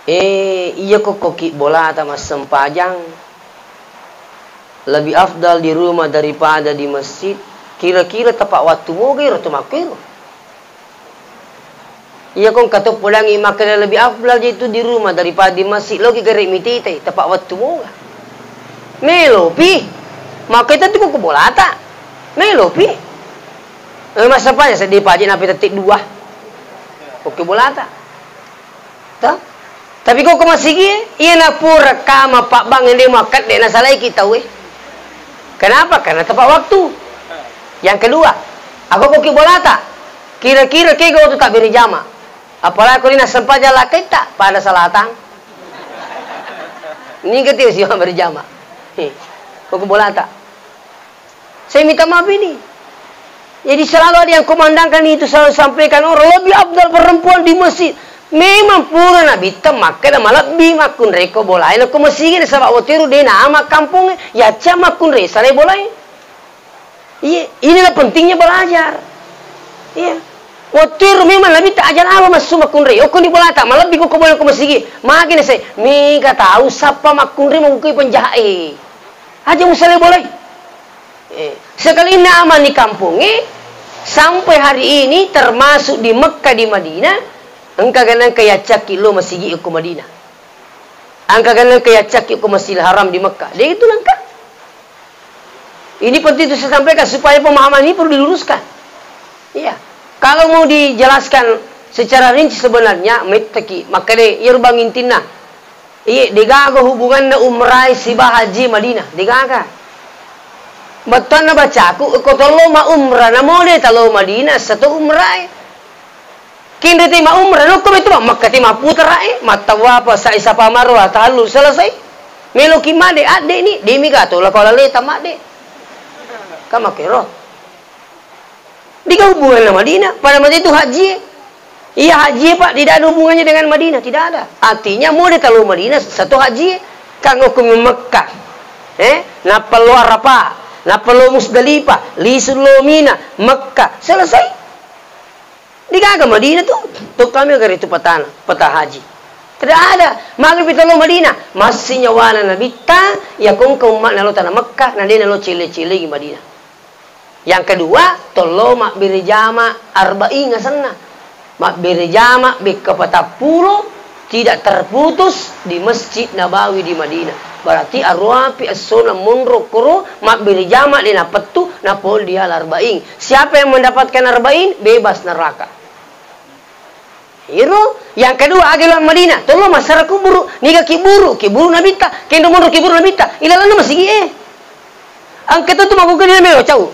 Iya kok koki bola atau mas sempajang lebih afdal di rumah daripada di masjid. Kira-kira tepat waktu moga atau makir. Iya kong kata pulangi makanan lebih afdal itu di rumah daripada di masjid. Logi gerik mitite tepat waktu moga. Melopi. Maka itu tuh kok bola tak. Melopi. Masa apa ya sedih pajin apa tetik dua. Oke bola tak. Tak. Tapi kok masih gini, iya nak pura kama pak bang yang dia makan deh nasalai kita weh. Kenapa? Karena tepat waktu. Yang kedua, aku koki bola tak. Kira-kira kego tu tak beri jama. Apalagi kau ni nak sempat jalan kita pada salatang. Ini ketika siapa beri jama. Koki bola tak. Saya minta maaf ini. Jadi selalu ada yang komandangkan itu selalu sampaikan orang lebih abdal perempuan di masjid. Memang pura nabi temaka dah malah bimakun reko bolai. Nak masjid ni sebab otiru dia nama kampung ya camakun re sare bolai. Iya, inilah pentingnya belajar. Iya. Otiru memang nabi tak ajar apa masuk makun re. Okun di bola tak malah biku ko boleh ko masjid. Makin saya mika tahu siapa makun re mengukui penjahat. Aja musale bolai. Sekali nama di kampung sampai hari ini termasuk di Mekah di Madinah. Angka ganang kaya caki lo masjid ke Madinah. Angka ganang kaya caki ke Masjidil Haram di Mekah. Dia itu langkah. Ini penting itu saya sampaikan supaya pemahaman ini perlu diluruskan. Iya. Kalau mau dijelaskan secara rinci sebenarnya metaki maka dia yerbang intina. Iya, digaga hubungan na umrah sibah haji Madinah. Digaga. Betul na baca aku tolo ma umrah na mo de talo Madinah satu umrah. Kini tema umrah no kome tu Makkah tema putra matawa apa sa isa pamarwa talu selesai. Melo kimade ade ni demi gato la kala leta made. Kama kero. Diga hubungan dengan Madinah. Pada masa itu haji. Iya haji Pak, tidak ada hubungannya dengan Madinah, tidak ada. Artinya mau kalau Madinah satu haji kang hukum Mekah. Na perlu Arafah, na perlu Musdalifah, lisul Mina, Mekah. Selesai. Digaga Madinah tuh kami agar itu peta haji. Tidak ada. Maghrib itu lo Madinah. Masih nyawana Nabi ta ya kong umat nalo tanah Mekah, nanti nalo cile-cile di Madinah. Yang kedua, tolo mak beri jama arba'in ngasana. Mak beri jama beka pulo tidak terputus di Masjid Nabawi di Madinah. Berarti arwapi as-sunnah munro kuro mak beri jama di napetu napol dia arba'in. Siapa yang mendapatkan arba'in bebas neraka. Itu yang kedua agelan Madinah. Tolong masyarakat kuburu, niga kiburu nabita, kendo mundur kiburu nabita. Ilalan masih gie. Angkat itu mau ke dia melo cau.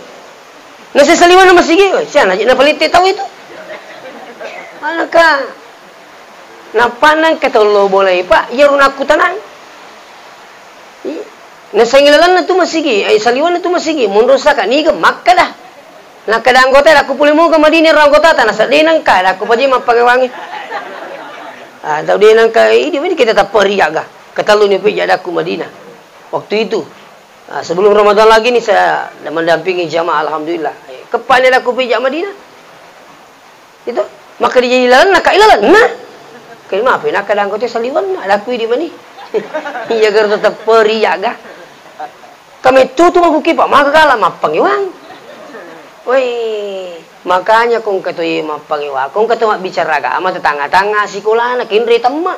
Nasi saliwan masih gie. Siapa nak pelite tahu itu? Manakah? Napanang ketolo boleh Pak, yarun aku tanang. Nasi ilalan itu masih gie, saliwan itu masih gie. Mundur saka niga makka dah. Nak kada anggota aku pulih mau ke Madinah anggota tanah sadenang ka aku paji mapakai wangi. Tahu denang ka ini kita tak periaga. Katalu ni pergi aku Madinah. Waktu itu sebelum Ramadan lagi ni saya mendampingi jamaah alhamdulillah. Kepada aku pergi Madinah. Itu maka dia jadi lalan nak ilalan. Nah. Kali maaf nak kada anggota saliwan ada aku di mana. Iya gar tetap periaga. Kami tu aku kipak maka kalah mapang wang. Woi, makanya kung katoy mapangiwa, kung katoy bicara agama tetangga-tangga sikola na kinri tamma.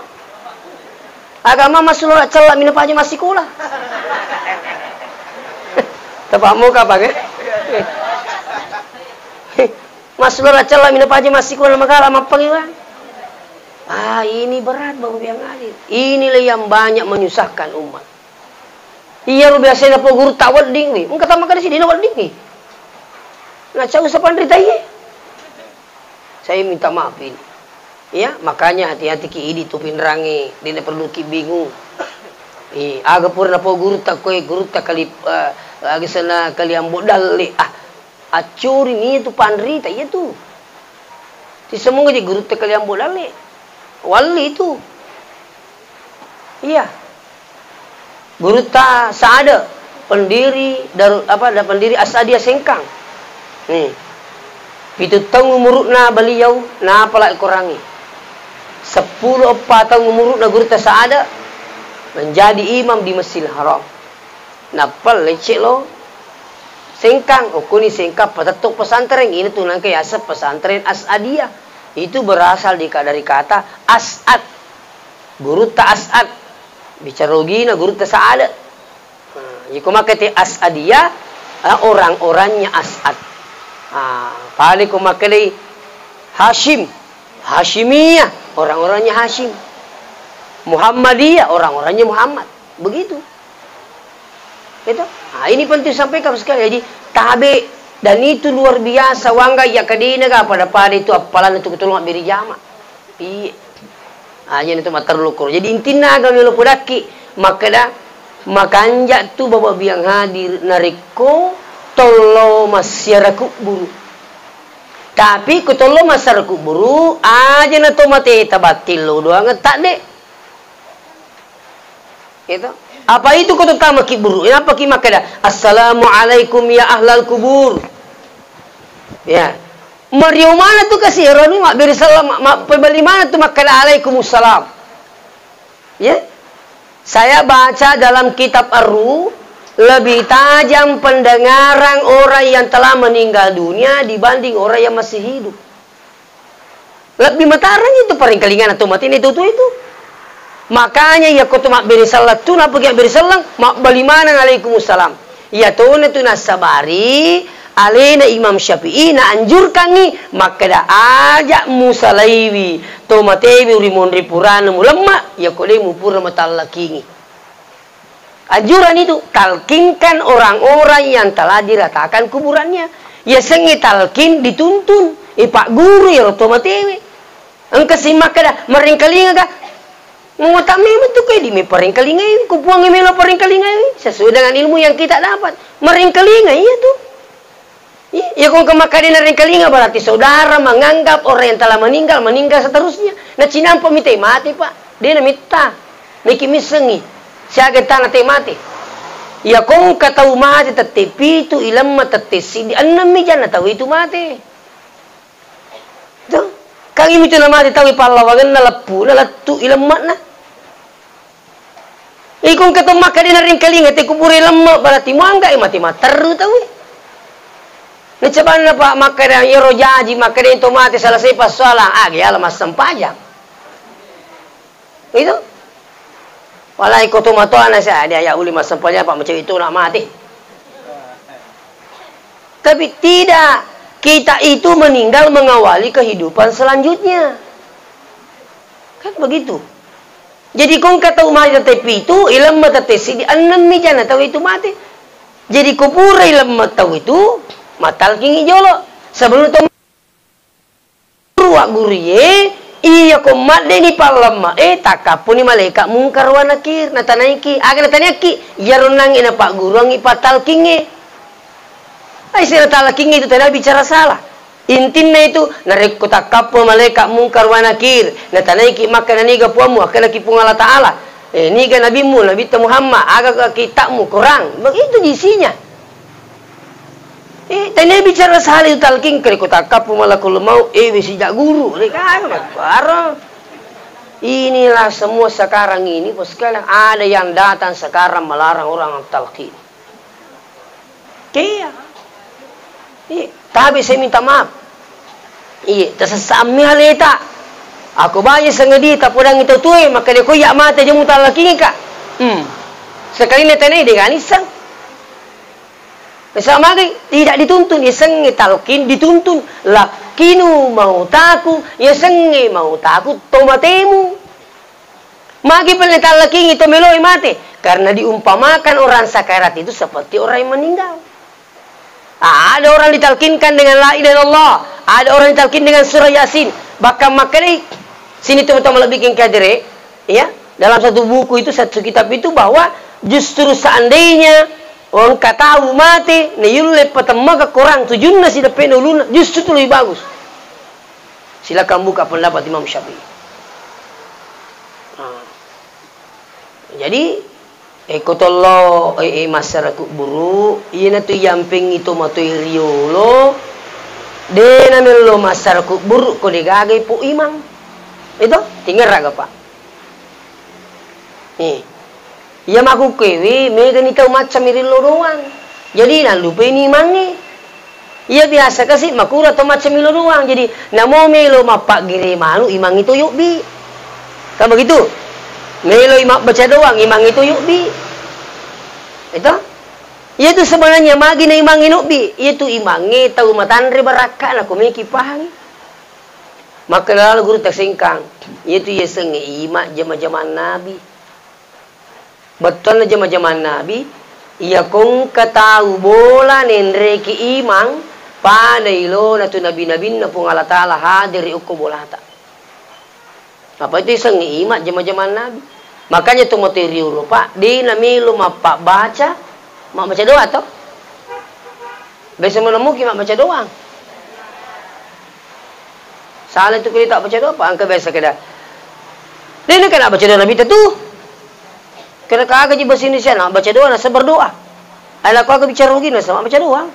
Agama masulora cela mina pa aja masikola. Tapamu ka pa masulora cela mina pa aja masikola magala mapangiwa. Ini berat Bapak yang adil. Inilah yang banyak menyusahkan umat. Iya lu biasanya po guru tawad ding nih. Engka tamakan di sini nawad ding nih. Nah, saya usah pandai saya minta maaf ini. Ya, makanya hati-hati ki idi tu pinrangi, dia perlu ki bingung. Aga purna po guru ta kali aga sana kali ambo dalle acuri ni tu pandrita itu. Ti semua je guru ta kali ambo dalle. Wali itu. Iya. Guru ta Saada pendiri pendiri Asadiyah Sengkang. Nih. 7 tahun umurna beliau na pala kurangi. 10 tahun umurna guru ta Saada menjadi imam di Masjidil Haram. Napal lecek lo. Sengkang, kuni sengkang petatuk pesantren. Ini tuh nangke asap pesantren Asadiyah. Itu berasal dari kata As'ad. Guru ta As'ad. Bicara logina guru ta Saada. Jika makati Asadiyah, orang-orangnya As'ad. Paling kumakali Hashim. Hashimiyah, orang-orangnya Hashim. Muhammadiyah, orang-orangnya Muhammad. Begitu. Itu. Ini penting sampaikan sekali. Jadi tabe dan itu luar biasa. Wangga ya kadina ka pada itu apalan itu ketulung beri jama. Piye. Aja itu matar lukur. Jadi intina kami lo podaki makanja tu bapa biang hadir nariko tolo masyarakat buru. Tapi kutolo masyarakat buru aja na to mate tabatil lo doang tak dek. Itu. Apa itu kau utama kiburu? Apa ki makada? Assalamualaikum ya ahlal kubur. Ya. Mario mana tu kasih Roni mak beri salam mak pembeli mana tu makada alaikumussalam. Ya. Saya baca dalam kitab Ar-Ruh lebih tajam pendengaran orang yang telah meninggal dunia dibanding orang yang masih hidup. Lebih mataran itu paling kelingan atau mati itu. Makanya ya kau tu mak beri salat tu napa ki beri salam mak bali mana alaikumussalam. Ya tu nasabari alena Imam Syafi'i na anjurkan ni maka dah ajak musalaiwi to matewi urimon ripurana mulemma ya kau le mupura matalakingi. Anjuran itu talkinkan orang-orang yang telah diratakan kuburannya. Ya sengi talkin dituntun. Pak guru ya to matewi. Engka simak dah meringkalinga ka mengutami itu kayak di mepering kelingai, kupuang melo pering kelingai sesuai dengan ilmu yang kita dapat. Mering kelingai itu. Ya kung kemakadin ring kelingai berarti saudara menganggap orang yang telah meninggal seterusnya. Na cinampa mitay mati pak. Dia na mita. Miki misengi. Siya kita na mati. Ya kung kataw mati tatipi itu ilam matatisi di anam mi dyan na tahu itu mati. Tuh. Kang imi itu na mati tahu ipalawagan na lapu na latu ilam mat na. Ikung kataw makadin ring kelingai te kuburi lemma berarti muangga mati materu tahu. Nacaban na pak makadin iro jaji makadin to mati selesai pas salah ala mas sempajang. Itu. Walai ko tumatoan na siya dia ya uli mas sempajang pak macam itu nak mati. Tapi tidak. Kita itu meninggal mengawali kehidupan selanjutnya. Kan begitu. Jadi kung kata umay tetapi itu ilam matatesi di anam mi dyan tahu itu mati. Jadi kupura ilam tahu itu matal kingi jolo. Sebelum itu ruak guriye iya komat ni palama takapuni malaikat mungkar wa nakir natanaiki aga natanaki yarunang ina pak guru ang ipatal kingi. Ay sila talaking itu tidak bicara salah. Intinnya itu narik kota kapo malaikat mungkar wa nakir. Natanay ki maka naniga puamu akala ki pungala taala. Niga nabimu Nabi Muhammad aga kitabmu Quran. Begitu isinya. Tanya bicara salah itu talking kali kota kapo malakul mau sejak guru. Inilah semua sekarang ini bos sekalian ada yang datang sekarang melarang orang talqin. Kaya tapi saya minta maaf. Tersesami hal itu. Aku banyak sengedi tak podang itu tuai maka dia koyak mata je mutal laki ni kak. Sekali ni tanai dia kan iseng. Sama lagi tidak dituntun, ya sengi talkin dituntun. Lakinu mau taku, ya sengi mau taku tomatemu. Magi penletal laki itu meloi mati karena diumpamakan orang sakarat itu seperti orang yang meninggal. Ada orang ditalkinkan dengan la ilaha illallah, ada orang ditalkin dengan surah Yasin. Bahkan makanya sini teman-teman lebih bikin kadire, ya. dalam satu buku itu, satu kitab itu, bahwa justru seandainya orang kata mati, ne yulle patamaga korang tujunna si dapena uluna, justru itu lebih bagus. Silakan buka pendapat Imam Syafi'i. Jadi ekotolo masyarakat buru, ina tu yamping itu matu riolo, dena melo masyarakat buru ko degagai po imang. Itu tinggal raga pak. Iya maku kewi, mega ni tau macam irilo doang. Jadi nak lupa ini imang ni. Iya biasa kasih makura atau macam ilo doang. Jadi namo melo mapak gire malu imang itu yuk bi. Kan begitu? Melo imam baca doang, imang itu yuk bi. Itu? Iya tu sebenarnya magi na imang inuk bi. Iya tu imangi tahu matandre baraka na kumiki pahang. Maka lalu guru tak singkang. Iya tu iya sengi imak jama-jama Nabi. Betul na jama-jama Nabi. Iya kong katahu bola nendre ki imang panailo na tu nabi-nabi na pung Allah Ta'ala hadiri uko bola ta. Apa itu sengi imak jama-jama Nabi. Makanya tu materi lo pak. Di namilu mapak baca. Mak baca doa toh. Biasa menemuki mak baca doang. Salah itu kita tak baca doa pak. Angka biasa kena. Dia kena baca doa Nabi tu. Kena kagak di bahasa Indonesia nak baca doa, nak berdoa. Alah kau bicara rugi nak sama baca doa.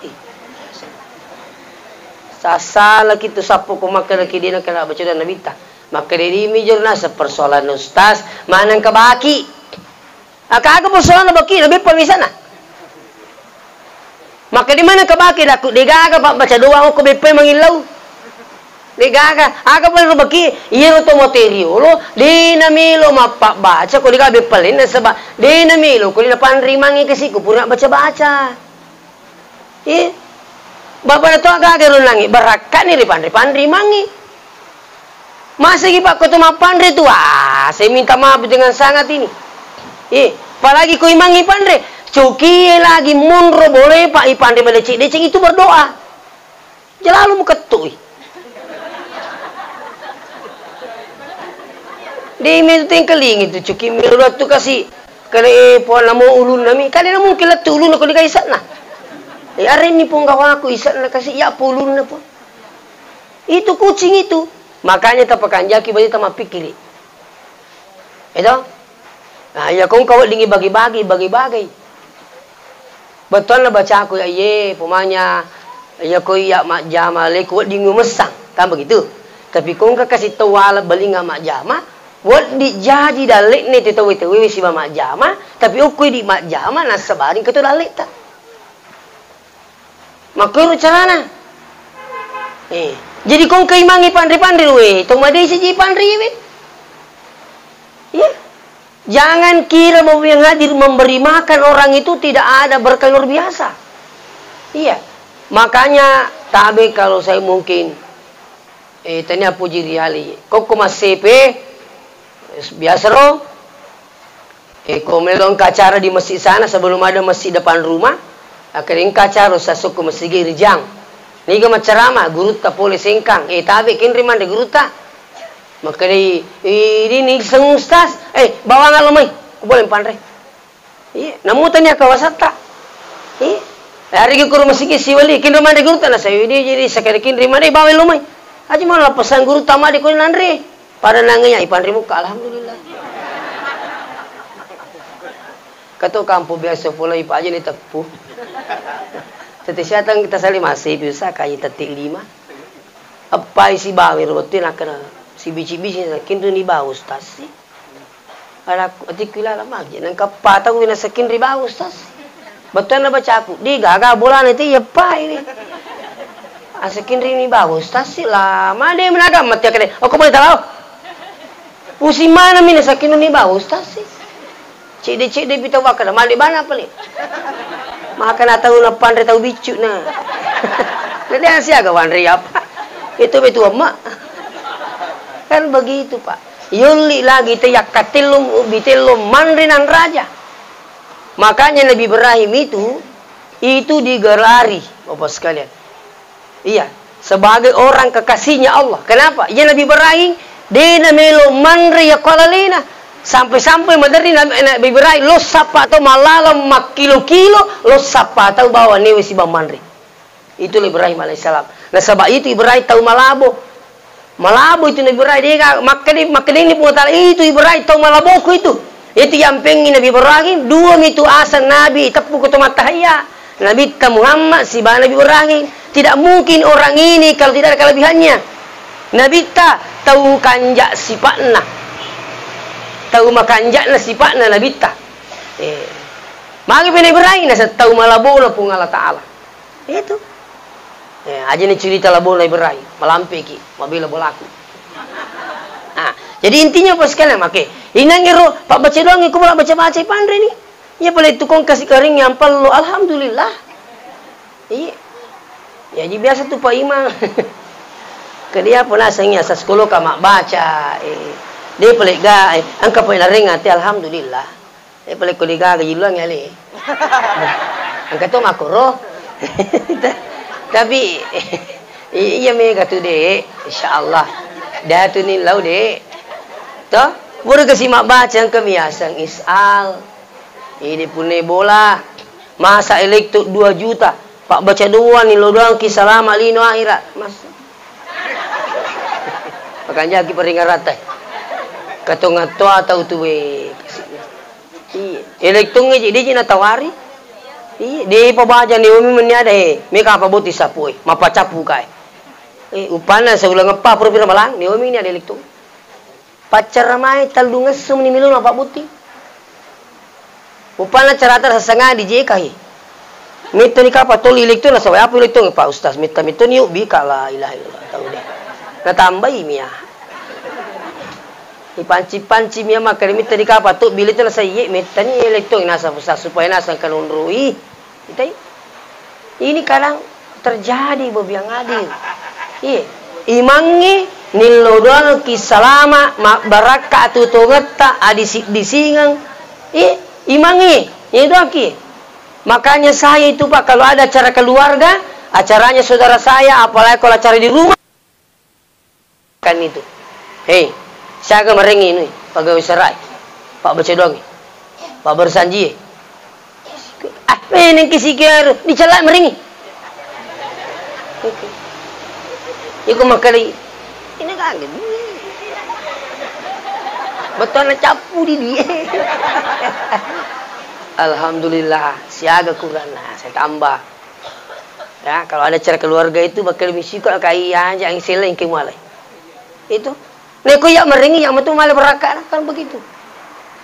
Salah kita sapu ko makan lagi dia nak kena baca doa Nabi ta. Maka dia mijur nasa persoalan ustaz manang kabaki. Kagak persoalan baki lebih pemisana. Maka di mana kabaki laku degaga pak baca doa ko bepe mangilau. Degaga aga pala baki iro to material lo di namilo mapak baca ko diga bepelin na saba di namilo ko na panrimangi kasi ko pura baca-baca. Bapak na to aga ron langi barakat ni pandri mangi. Masa pak ko to mapandre tu saya minta maaf dengan sangat ini. Apalagi ko imangi pandre. Cuki lagi munro boleh pak ipandre melecik decing itu berdoa. Jalalu muketui. Di email tu yang keling itu cuki milurat tu kasih kalau puan lamo ulun nami kali na mungkin lah tu ulun aku dikai isat na. Are ni pun kawan aku isat na kasih ya ulun na pun. Itu kucing itu. Makanya tapakan jaki bagi tama pikir. Itu. Nah, ya kau dingi bagi-bagi. Betul lah baca aku ya pemanya ya kau ya mak jama le kau dingu mesang kan begitu. Tapi kau kasih tahu ala belinga mak jama. Wad di jadi dalik ni tu si mak jama, tapi ukui di mak jama nas sebaring ke tu dalik tak. Maka carana. Jadi kau keimangi pandri we, tu madai siji pandri we. Ya. Jangan kira bahwa yang hadir memberi makan orang itu tidak ada berkah luar biasa. Iya. Makanya tabe kalau saya mungkin tanya puji riali. Kau mas CP biasa loh. Kau melong kacara di masjid sana sebelum ada masjid depan rumah. Akhirnya kacara sasuk ke masjid Rijang. Niga macarama guru ta boleh sengkang. Tabe kinri mande guru ta. Maka ini seng ustaz. Bawa ngalomai. Ku boleh pandre. Iya, namu tanya kawasan ta. Hari ke rumah masjid siwali kinri mande guru ta na saya jadi sekali kinri mande bawa lomai. Aja mana pesan guru tama di ko nandre. Pada nanganya ipandri muka alhamdulillah. Kato kampu biasa pula ipa aja ni tepu. Teti siatang kita sali masih bisa kayi tetik 5. Apa isi bawi rotin akan si bici-bici sakin tu ni bau ustaz si. Ada atikila lama aja nang kapata ko na sakin ri bau ustaz. Betul na baca aku. Di gaga bola nanti ya pa ini. Asakin ri ni bau ustaz si lama dia menagam mati akade. Aku boleh tahu. Pusing mana mina sakin ni bau ustaz si. Cik de pita wakala mali bana pali. Maka na tahu na pandre tahu bicu na. Nanti asia ga pandre apa? Itu betul emak. Kan begitu pak. Yuli lagi teyak katilum bitilum mandrinan raja. Makanya Nabi Ibrahim itu digelari Bapak sekalian. Iya, sebagai orang kekasihnya Allah. Kenapa? Ya Nabi Ibrahim dina melo mandri ya qalalina Sampai-sampai madari Nabi Ibrahim lo sapa atau malalam makilo-kilo lo sapa atau bawa newe si bamandri. Itu Ibrahim alaihissalam. Nah sebab itu Ibrahim tahu malabo. Malabo itu Nabi Ibrahim dia maka ini pengetahuan itu Ibrahim tahu malaboku itu. Itu yang pengen Nabi Ibrahim dua itu asal Nabi tepuk ke matahaya. Nabi Muhammad si Nabi Ibrahim tidak mungkin orang ini kalau tidak ada kelebihannya. Nabi tahu kanjak sifatna. Tahu makanjakna sifatna Nabi ta. Mari Nabi Ibrahim nasa tahu malabola pun Allah Ta'ala. Itu. Aja ni cerita labola Ibrahim. Malampe ki. Mabila bolaku. Jadi intinya apa sekalian? Oke. Inangiro. Pak baca doang. Aku boleh baca-baca pandai ni. Ya boleh tukang kasih kering nyampal lo. Alhamdulillah. Iya. Ya jadi biasa tu Pak Imam. Kedia pun asangnya. Sa sekolah kamak baca. Dia pelik ga, angka poin laring ati alhamdulillah. Dia pelik kuliga gaji luang ya le. Angka tu makro. Tapi iya mega tu dek, insyaallah. Dah tu ni lau dek. Toh, baru kasi mak baca angka miasang isal. Ini punya bola. Masa elektrik 2 juta. Pak baca dua ni lo doang kisah lama lino akhirat. Mas. Makanya lagi peringat ratai. Katong tua atau tuwe elektron nge dia jina tawari dia pabaja ni umi meniada meka apa boti sapoi mapa capu kai upana saulang apa pura malang ni umi ni ada elektron pacar ramai taldungas sum ni milun apa boti upana carata sasanga di je kai mita ni kapa toli elektron na sawai apa elektron pak ustaz mita ni ubi kala ilaha illallah tahu deh na tambai mia panci-panci miya makarimi tadi kapa tu bila tu nasa ye metani elektron nasa pusat supaya nasa kanunrui itai ini kadang terjadi bebiang adil iya imangi nilodol kisalama baraka tu tongeta adisik disingang iya imangi itu aki makanya saya itu Pak kalau ada acara keluarga acaranya saudara saya apalagi kalau acara di rumah kan itu saya akan merengi ini pegawai serai Pak baca doang Pak bersanji meneng kisikir dicelak merengi iku makali ini kaget betul na capu di dia alhamdulillah siaga kurang saya tambah ya kalau ada acara keluarga itu bakal misi kok kaya aja yang selain kemalai itu neko yak meringi yang betul malah berakat kan begitu.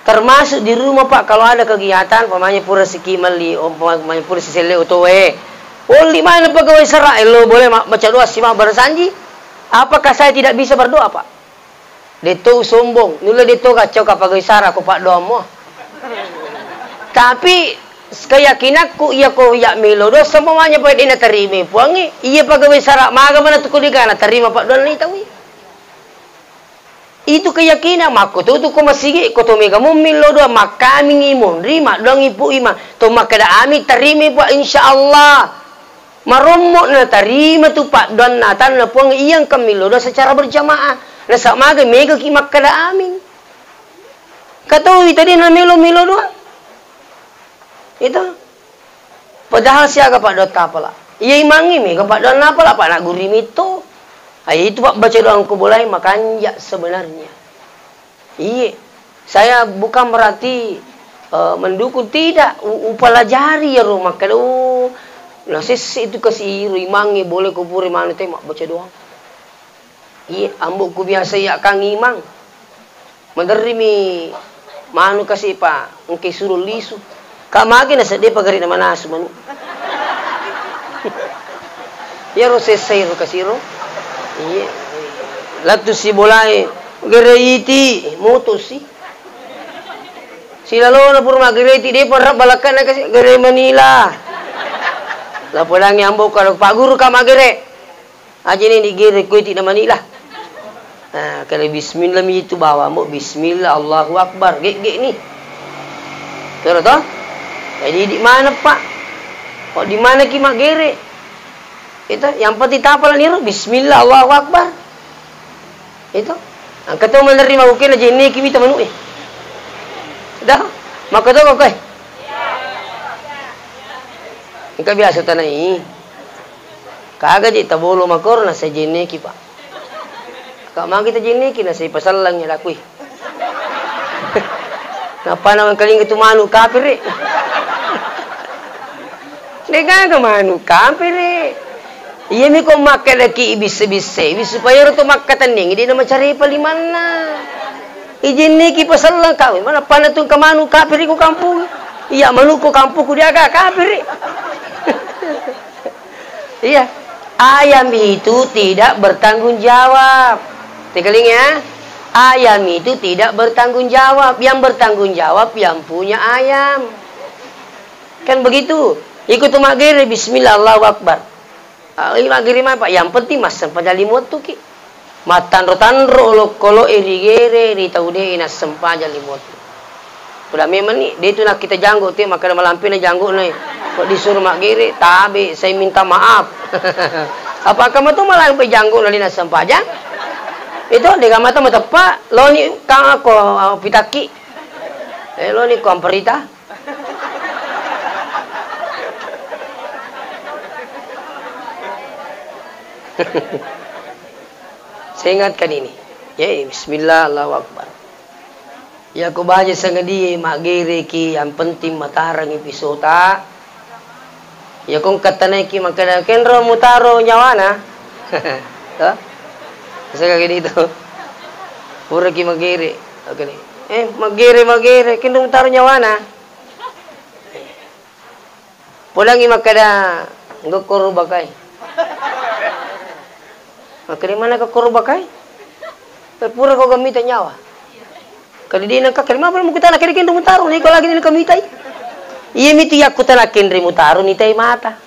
Termasuk di rumah Pak kalau ada kegiatan pamanya pura sikimali pamanya pura sisele otowe. Oli mana pegawai serai lo boleh baca doa simak bersanji. Apakah saya tidak bisa berdoa Pak? Deto sombong, nula deto kacau ka pegawai sara ko Pak doa mo. Tapi keyakinanku iya ko yak milo do semuanya pwede na terima puangi. Iya pegawai sara maga mana tu kuligana terima Pak doa ni tahu. Itu keyakinan mako tu ko masigi ko to mega mumilo do makami imon rima dong ibu ima to makada ami terima Pak insyaallah marommo na terima tu Pak don natan na puang iyang kamilo do secara berjamaah na sa maga mega ki makada amin katawi tadi na milo do itu padahal siaga Pak do tapala iya imangi mega Pak don napala Pak nak gurimito. Itu Pak baca doa ku boleh makan ya sebenarnya. Iya. Saya bukan berarti mendukung tidak upalajari ya rumah kalau nasis itu kasih imangi boleh kupuri mana teh mak baca doa. Iya, ambukku biasa ya kang imang. Menderimi manu kasih Pak, engke suruh lisu. Kamagi na sedih pagari na manasu manu. Ya ro sesay ro kasiro. Iya. Latu si bolai gereiti motosi. Sila lo na puro gereiti dia parap balakan na kasi gere Manila. La pulang ambok kalau Pak Guru ka magere. Aja ni digere kuiti na Manila. Nah, kalau bismillah mi itu bawa mo bismillah Allahu Akbar. Ge ni. Terus toh? Jadi di mana Pak? Kok di mana ki magere? Itu yang penting tapal niru bismillah Allahu Akbar. Itu. Ang kato menerima ukin aja ini kimi tamanu Dah, maka tu kau. Ika biasa tanai. Kagak kita bolu makor na sa jiniki pa. Kama kita jiniki na sa pasal lang niya lakui. Napa naman kaling itu manu kafir. Dega ka manu kafir. Iya mi ko makalaki ibis-ibis supaya ro to makataning hindi na macari palimana. Ijiniki pasal lang ka. Mana pa na tong kamanu kafir ko kampung. Iya manu ko kampung ko dia kafir. Iya, ayam itu tidak bertanggung jawab. Tikeling ya, ayam itu tidak bertanggung jawab. Yang bertanggung jawab yang punya ayam. Kan begitu. Ikut magiri, Bismillah, Allahu Akbar. Magiri apa? Yang penting mas sempat jalimut tu ki. Matanro lo kolo erigere ritaude ina sempat jalimut. Udah memang ni, dia tu nak kita janggut tu, maka malampi na janggut ni. Kok disuruh magiri, tabi, saya minta maaf. Apa kamu tu malah sampai janggut lali na sampajang? Itu dia mata tepat, lo ni kang aku pitaki. Lo ni kau perita. Saya ingatkan ini. Ya, Bismillah, Allahu Akbar. Ya ko baje sa ngadi magere ki ang penting matarang episota. Ya kung katanay ki magkana kenro mutaro nyawana. Ha? Sa kagini dito. Pura ki magere. Okay. Magere kenro mutaro nyawana. Pulang i magkada ngokoro bakay. Makari mana ka koro bakay? Pura ko gamitan nyawa. Kalau dia nak kerma apa kita nak kirikin rumutaru ni kalau lagi ni kami tai. Iya miti aku tak nak kiri rumutaru ni tai mata.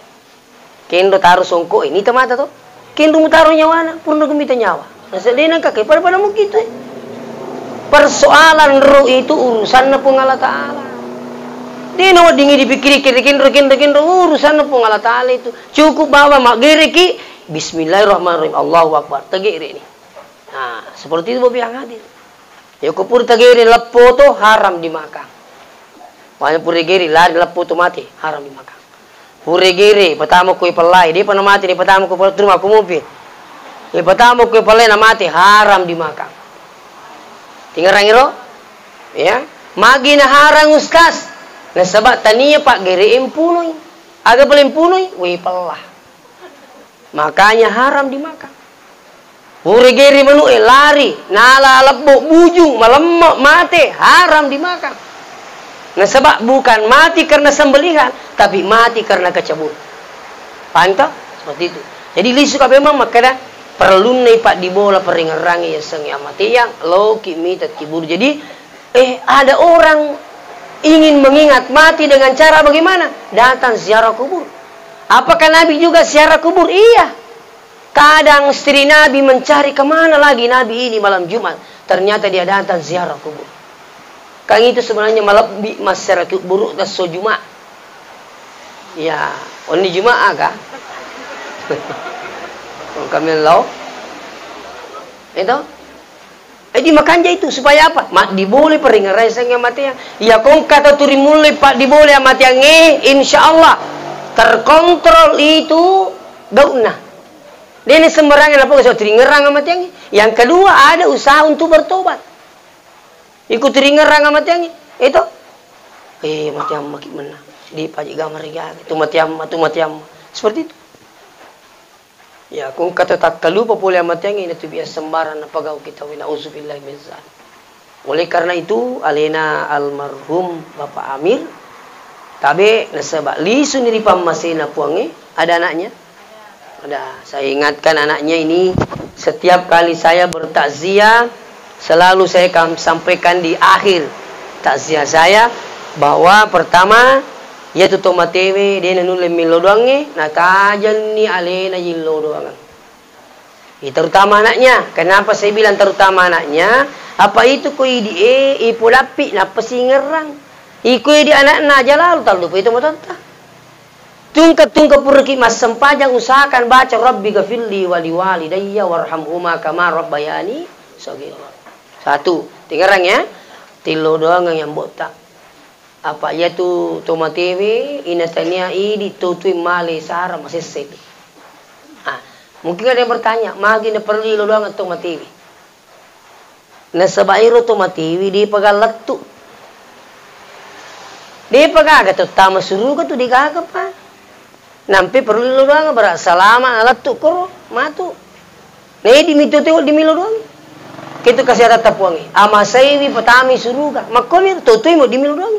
Kendo taruh songko ini tai mata tu. Kendo rumutaru nyawana purno kami tai nyawa. Nasa dia nak pada mu gitu. Persoalan roh itu urusan na pun Allah Taala. Dia nak dingi dipikir kirikin urusan na pun Allah Taala itu. Cukup bawa magiriki Bismillahirrahmanirrahim Allahu Akbar tegiri ni. Nah seperti itu babi yang hadir. Ya kupur tagiri lepo tu haram dimakan. Banyak purigiri lari lepo tu mati haram dimakan. Purigiri pertama kui pelai dia pernah mati dia pertama kui terima aku mumpi. Dia pertama kui pelai na mati haram dimakan. Tinggal rangiro, ya magi na harang uskas. Na sebab tania pak giri impunoi. Aga paling punoi, wi pelah. Makanya haram dimakan. Purigiri menu lari, nala lebok bujung, melemak mati, haram dimakan. Nah sebab bukan mati karena sembelihan, tapi mati karena kecebur. Paham tak? Seperti itu. Jadi li suka memang makanya perlu nih pak dibola peringerangi ya sengi amati yang lo kimi kibur. Jadi ada orang ingin mengingat mati dengan cara bagaimana? Datang ziarah kubur. Apakah Nabi juga ziarah kubur? Iya. Kadang istri Nabi mencari kemana lagi Nabi ini malam Jumat. Ternyata dia datang ziarah kubur. Kang itu sebenarnya melebih masyarakat buruk dan so Jumat. Ya, ini Jumat kah? Kami lau. Itu? Jadi makanya itu supaya apa? Mak diboleh peringarai sang mati yang. Ya kong kata turi mulai pak diboleh mati yang insyaallah terkontrol itu gaunah. Dia ini sembarangan apa so teringerang amat yang kedua ada usaha untuk bertobat. Ikut teringerang amat yang itu. Mati yang makin mana? Di pajak gambar ya. Itu mati yang seperti itu. Ya, kung kata tak lupa boleh amat yang ini tu biasa sembaran apa gau kita wina uzubillah min zalik. Oleh karena itu alena almarhum Bapak Amir tabe nasabak li suniri pamasina puangi ada anaknya. Ada, saya ingatkan anaknya ini setiap kali saya bertakziah selalu saya sampaikan di akhir takziah saya bahwa pertama yaitu tomatewe dia nulis milo doangnya nak kajan ni alena jilo doangan. Terutama anaknya. Kenapa saya bilang terutama anaknya? Apa itu koi di ipulapi napa singerang. Ikui di anak aja lalu tak lupa itu matanta. Tungka purki mas sempajang usahakan baca Rabbi ghafirli wali walidayya warhamhuma kama rabbayani shaghira. Satu, tinggarang ya. Tilo doang yang botak. apa ya tu toma TV inatania di tutui male sara masih set. Mungkin ada yang bertanya, magi na perli lo doang toma TV. Na sabairo toma TV di pagaletu. Di pagaga tu tama suruga tu di gaga pa. Nampi perlu lo doang bara salama alatu koro matu. Ne di mito teo di milo doang. Kita kasih tatap wangi. Ama saiwi patami suruga. Makomi tutui mo di milo doang.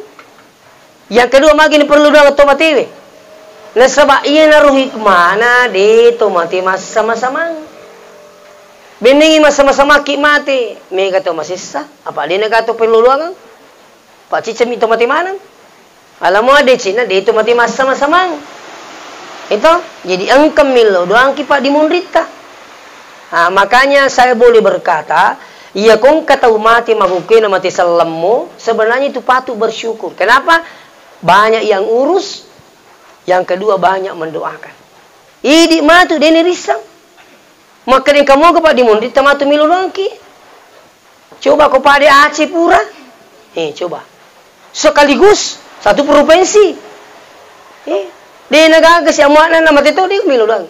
Yang kedua magi ni perlu doang toma TV. Nasaba iya naruh hikmana de toma TV mas sama-sama. Beningi mas sama-sama ki mati. Mega to masisa. Apa dia nagato perlu doang? Pak cica mi toma TV mana? Alam mo ade Cina de toma TV mas sama-sama. Itu jadi engkem milo doang ki Pak dimundrita. Makanya saya boleh berkata, iya kong kata mati magukin mati selemu, sebenarnya itu patut bersyukur. Kenapa? Banyak yang urus, yang kedua banyak mendoakan. Idi matu deni risang. Maka dia kamu kepada dimundi tamatu milu dongki. Coba kau pada Aceh pura. Coba. Sekaligus satu provinsi. Dia negara kesiamuan nama itu dia milu dong.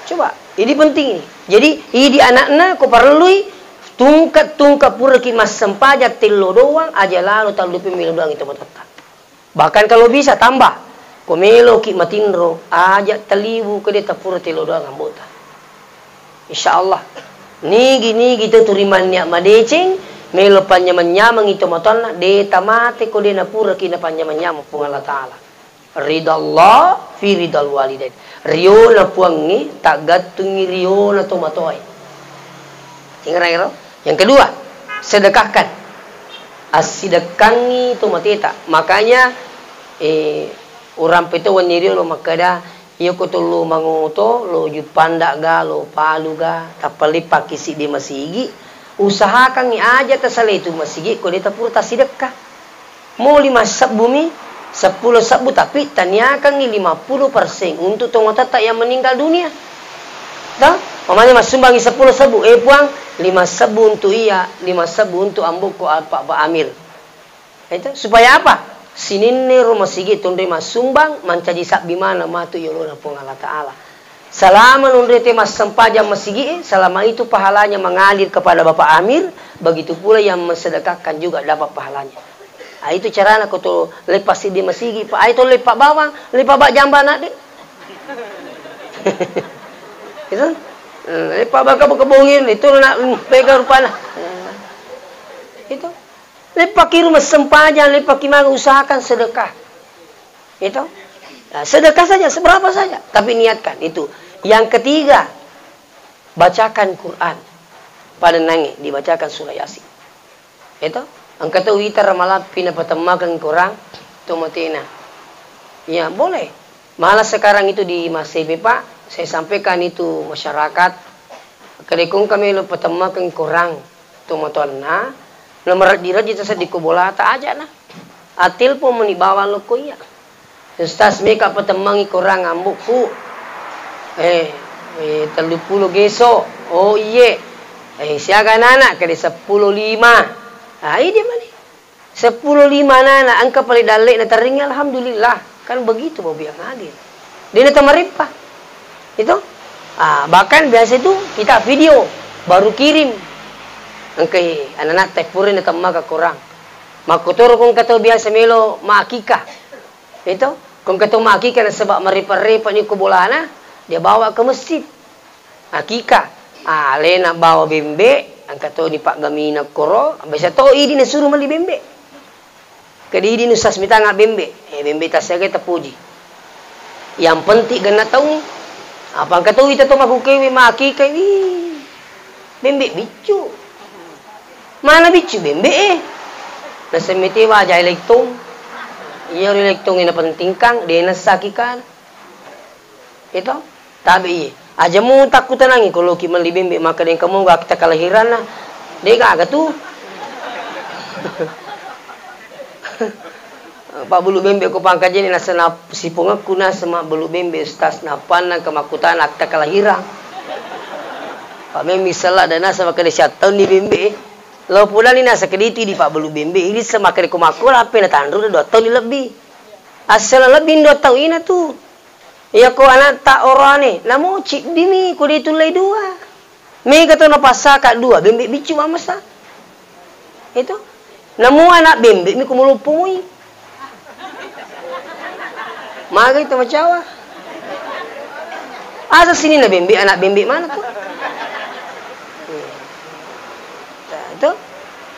Coba, ini penting ini. Jadi idi anak-anak kau perlu tungkat pura ki mas sempaja telo doang aja lalu talupi milu doang itu matata. Bahkan kalau bisa tambah komelo ki matindro aja talibu ke dia tapura telo doang ambota. Insyaallah. Nigi itu turimannya madecing melo panyamanyamang itu matonna de tamate ko de napura ki na panyamanyamang pung Allah taala. Ridallah fi ridal walidain. Rio na puangi tak gatungi rio na tomatoy. Tinggal yang kedua, sedekahkan. Asidekangi tu matita. Makanya orang pito waniri lo makada iyo ko lo manguto lo jupanda ga lo palu ga tapali pakisi di masigi. Usahakan ni aja tasale itu masigi ko dita puro tasidekah. Mau 5 sab bumi 10 sabu tapi tanyakan ni 50% untuk tomatata yang meninggal dunia. Dah? Mamanya mas sumbangi 10 sabu, puang 5 sabu untuk iya, 5 sabu untuk ambuko Pak Amir. Itu supaya apa? Sininne rumah sigi tunde mas sumbang mancaji sak bimana matu yolona pung Allah taala. Selama nundre te mas sempaja masigi, selama itu pahalanya mengalir kepada Bapak Amir, begitu pula yang mensedekahkan juga dapat pahalanya. Itu caranya kau tu lepas di masigi, Pak. Itu lepak bawang, lepak bak jambana deh. Itu lepak bakal kebongin itu nak pegang rupana. Itu lepak kirim sempaja, lepak kimang usahakan sedekah. Itu sedekah saja seberapa saja, tapi niatkan itu. Yang ketiga, bacakan Quran. Pada nangi dibacakan surah Yasin. Itu angkat tu witar malah pina patamakan Quran tomatina. Ya boleh. Malah sekarang itu di Masebe Pak. Saya sampaikan itu masyarakat. Kadekung kami lo patamakan Quran tomatona. Nomor diraji sa di kubolata aja na. Atil po manibawa lo ko iya. Ustaz meka patamangi Quran ambuk ku. 30 geso. Oh iye. Siaga nana kali 10.5. Ini mana? 10.5 nana angka paling dalek na taring alhamdulillah. Kan begitu mau biang hadir. Dia na tamaripah. Itu bahkan biasa itu kita video baru kirim angkai anak-anak tepurin na tamaga kurang. Makuturo kung kato biasa melo maakika. Itu kung kato maakika na sebab maripa-ripa ni kubolana, dia bawa ke masjid. Akika. Lena bawa bembe, ang kato ni Pak Gamina koro, biasa to idi na suruh mali bembe. Kadi idi nusas mitanga bembe. Bembe tasya kita puji. Yang penting gana tahu apa ang kato ita to magukewi maakika bembe bicu. Mana bicu bembe nasa mitiwa aja elektong. Iya elektong ina pentingkang dia nasakikan. Itu tabi aja mu takutan nangi kalau ki mali bembe maka den kamu gak kita kelahiran na. Dia gak tu. Pak bulu bembe ko pangkajen na sana sipong aku na sama bulu bembe stas napan na kemakutan akta kelahiran. Pak memi salah dana sama kada syatan ni bembe. Lo pula ni nasa kediti di Pak Belu Bembe ini semakin kumakul apa na tandru 2 tahun lebih. Asal lebih 2 tahun ini tuh. Ya ko anak tak orane, namu cik dimi ko di tulai 2. Me kata na pasaka 2 Bembe bicu masa. Itu. Namu anak Bembe mi kumulupui. Maga itu macawa. Asa sini na Bembe, anak Bembe mana tuh? Itu.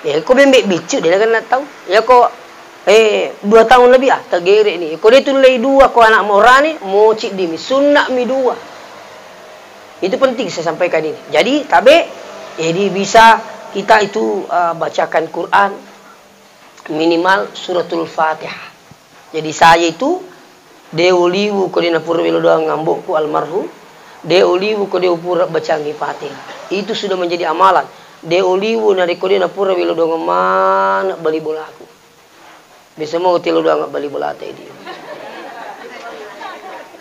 Ya ko Bembe bicu dia kan nak tahu. Ya ko 2 tahun lebih tergerek ni. Ko dia tulai 2 ko anak morane mo cik dimi sunnak mi 2. Itu penting saya sampaikan ini. Jadi tabe jadi bisa kita itu bacakan Quran minimal suratul Fatihah. Jadi saya itu deoliwu ko dina pura welo doang ngambokku almarhum. Deoliwu ko deu pura bacangi Fatihah. Itu sudah menjadi amalan. Deoliwu nari ko dina pura welo doang mana bali bolaku. Bisa mau tilu doang bali bola teh dia.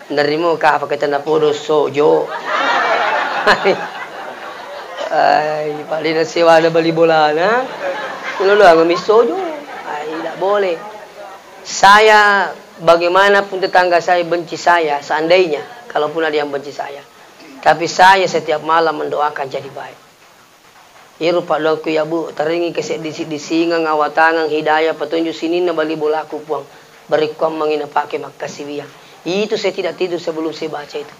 Dari mau ka apa kata na podo sojo. Ay, paling na sewa na bali bola na. Tilu doang misojo. Ay, tidak boleh. Saya bagaimanapun tetangga saya benci saya, seandainya kalaupun ada yang benci saya. Tapi saya setiap malam mendoakan jadi baik. Iru pak doangku ya bu, teringi kesek di singang awatangang hidayah petunjuk sini na bali bolaku puang. Berikuam mangina pakai makasih biang. Itu saya tidak tidur sebelum saya baca itu.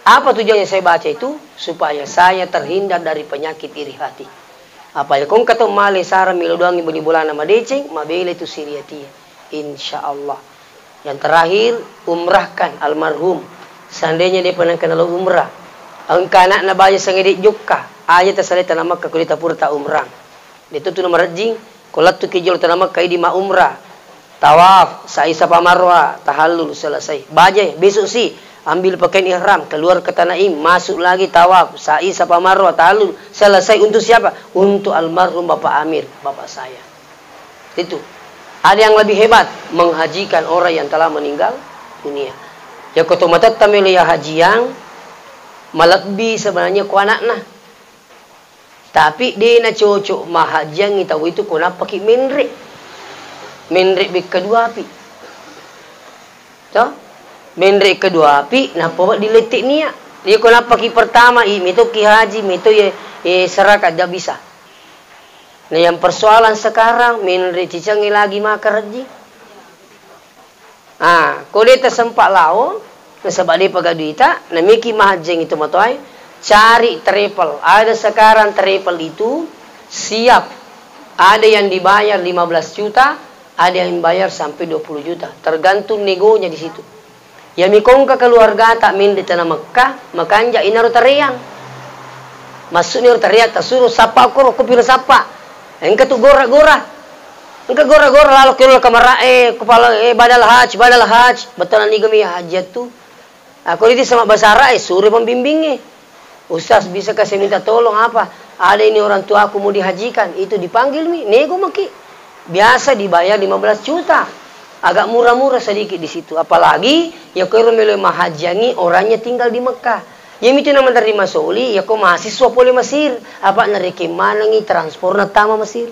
Apa tujuannya saya baca itu? Supaya saya terhindar dari penyakit iri hati. Apa ya kong kata male sara milo doangi bani bola nama deceng, mabele itu siriatia. Insya Allah. Yang terakhir, umrahkan almarhum. Seandainya dia pernah kenal umrah. Angka anak na bayar sangedik jukka. Ayat tersalih tanah Makkah kulita purta umrah. Itu tu nama rajing. Kolat tu kijol tanah Makkah di ma umrah. Tawaf, sa'i safa marwah, tahallul selesai. Bajai besok sih ambil pakaian ihram, keluar ke Tanaim, masuk lagi tawaf, sa'i safa marwah, tahallul selesai. Untuk siapa? Untuk almarhum Bapak Amir, bapak saya. Itu. Ada yang lebih hebat, menghajikan orang yang telah meninggal dunia. Ya kau matat tamil ya haji yang malakbi sebenarnya ku anakna. Tapi dia na cocok mahajang tahu itu kena pakai menrik. Menrik be kedua api. Toh? Menrik kedua api napa buat diletik niat. Dia kena pakai pertama itu ki haji itu ye serakat dah bisa. Nah yang persoalan sekarang menrik cicangi lagi maka haji. Kalau dia tersempat lawan, sebab dia pakai duita, namiki mahajang itu matoy. Cari travel. Ada sekarang travel itu siap. Ada yang dibayar 15 juta, ada yang bayar sampai 20 juta. Tergantung negonya di situ. Ya mikong ke keluarga tak min di tanah Mekah, makanya inaru tarian. Masuknya tarian tak suruh sapa aku pilih sapa. Engkau tu gora-gora. Engkau gora-gora lalu keluar kamar kepala badal haj. Betul ni kami hajat tu. Aku itu sama basara suruh pembimbingnya. Ustaz bisa kasih minta tolong apa? Ada ini orang tua aku mau dihajikan. Itu dipanggil mi, nego maki. Biasa dibayar 15 juta. Agak murah-murah sedikit di situ. Apalagi ya kau melo mahajangi orangnya tinggal di Mekah. Ya itu nama dari Masoli, ya kau mahasiswa poli Mesir. Apa nereke manangi transport tama Mesir.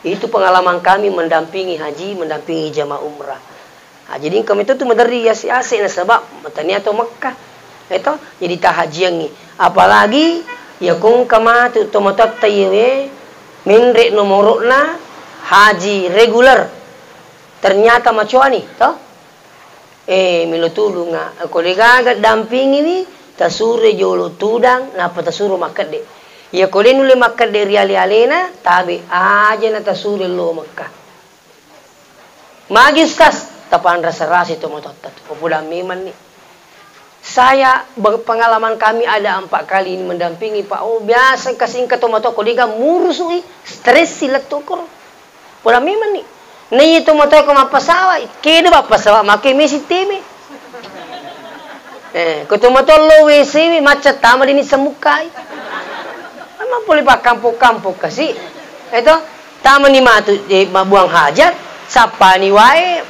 Itu pengalaman kami mendampingi haji, mendampingi jamaah umrah. Jadi kami itu dari asik na sebab matanya atau Mekah. Itu jadi tahajiangi. Apalagi ya kung kamatu tomatat tayewe minrek nomorokna haji regular. Ternyata macuani, toh? Milo tulunga. Kolega agak dampingi ni tasure jolo tudang napa tasuru makat de. Ya kole nule makat de riali-alena tabe aja na tasure lo Makkah. Magistas tapan rasa-rasa tomatat. Popular memang ni. Saya pengalaman kami ada 4 kali ini mendampingi Pak. Biasa kasih tomato kolega murusui stres silat tukur. Pola memang ni. Nih tomato ko mapasawa. Kede ba pasawa make mesi teme. Ko tomato lo WC macet tama dini semukai. Ama boleh pak kampung-kampung kasih. Itu tama ni matu buang hajat. Sapa ni wae.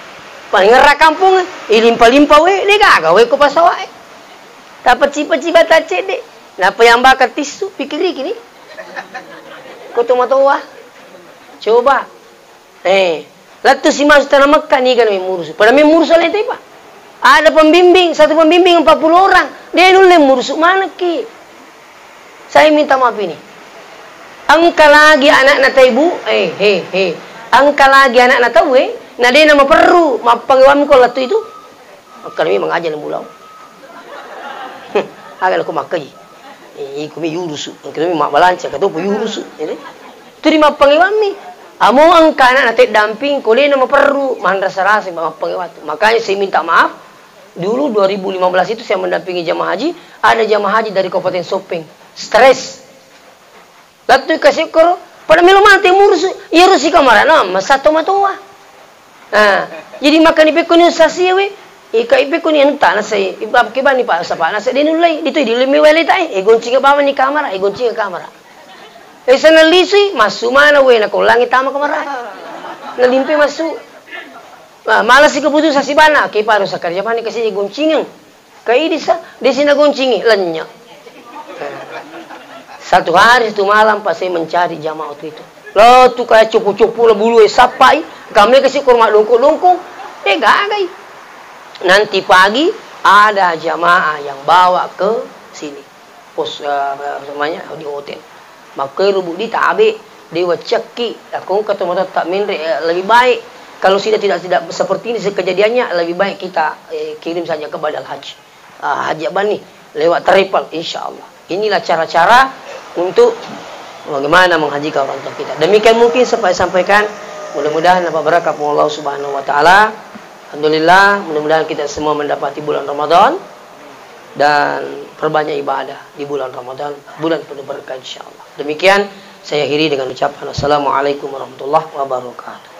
Paling ngerak kampung. Ilimpa-limpa we. Ni kagak we ko pasawa. Dapat cipa-cipa tacet dek. Napa yang bakar tisu pikir gini? Kau tomato wah. Coba. Lalu si masuk tanah Mekah nih kan mengurus. Pada mengurus oleh itu pak. Ada pembimbing, satu pembimbing 40 orang. Dia nulis mengurus mana ki? Saya minta maaf ini. Angka lagi anak nata ibu, angka lagi anak nata nah dia nama perlu, maaf panggilan ko latu itu. Kami mengajar dalam bulau. Agak aku makai. Kami yurus, kami mak balanca, kata apa yurus. Itu di maaf panggilan mi. Amo angka anak nata damping, ko dia nama perlu, mandrasa-rasa maaf panggilan. Makanya saya minta maaf. Dulu 2015 itu saya mendampingi jamaah haji, ada jamaah haji dari Kabupaten Sopeng, stres. Lalu kasih koro, pada melo mati murus, ya rusi kamar, masa tomatua. Jadi makan ipekoni sasiwe, ika ipekoni anu tanah saya, ibab kebani pak sapana saya dinulai, itu dilimi wale tai, goncing ke bawah ni kamera, goncing ke kamera. Sana lisi masuk mana we, nak ulangi tama kamera, nalimpi masuk. Malas si keputusan si bana, kaya paru sa karya bani kasi goncingan. Kaya di sini goncingi, lenyap. Satu hari, satu malam pas saya mencari jamaah itu. Lalu tu kayak cupu-cupu lah bulu sapai, kami kasi kurma lungkung-lungkung, gagai. Nanti pagi ada jamaah yang bawa ke sini, pos namanya di hotel. Maka rubuk di tabe, dewa ceki, aku kata mata tak minre lebih baik. Kalau tidak seperti ini kejadiannya, lebih baik kita kirim saja ke Badal Haji. Haji Abani lewat triple, insya Allah. Inilah cara-cara untuk bagaimana menghajikan orang tua kita. Demikian mungkin saya sampaikan. Mudah-mudahan dapat berkah Allah Subhanahu Wa Taala. Alhamdulillah, mudah-mudahan kita semua mendapati bulan Ramadan dan perbanyak ibadah di bulan Ramadan, bulan penuh berkah insya Allah. Demikian saya akhiri dengan ucapan Assalamualaikum warahmatullahi wabarakatuh.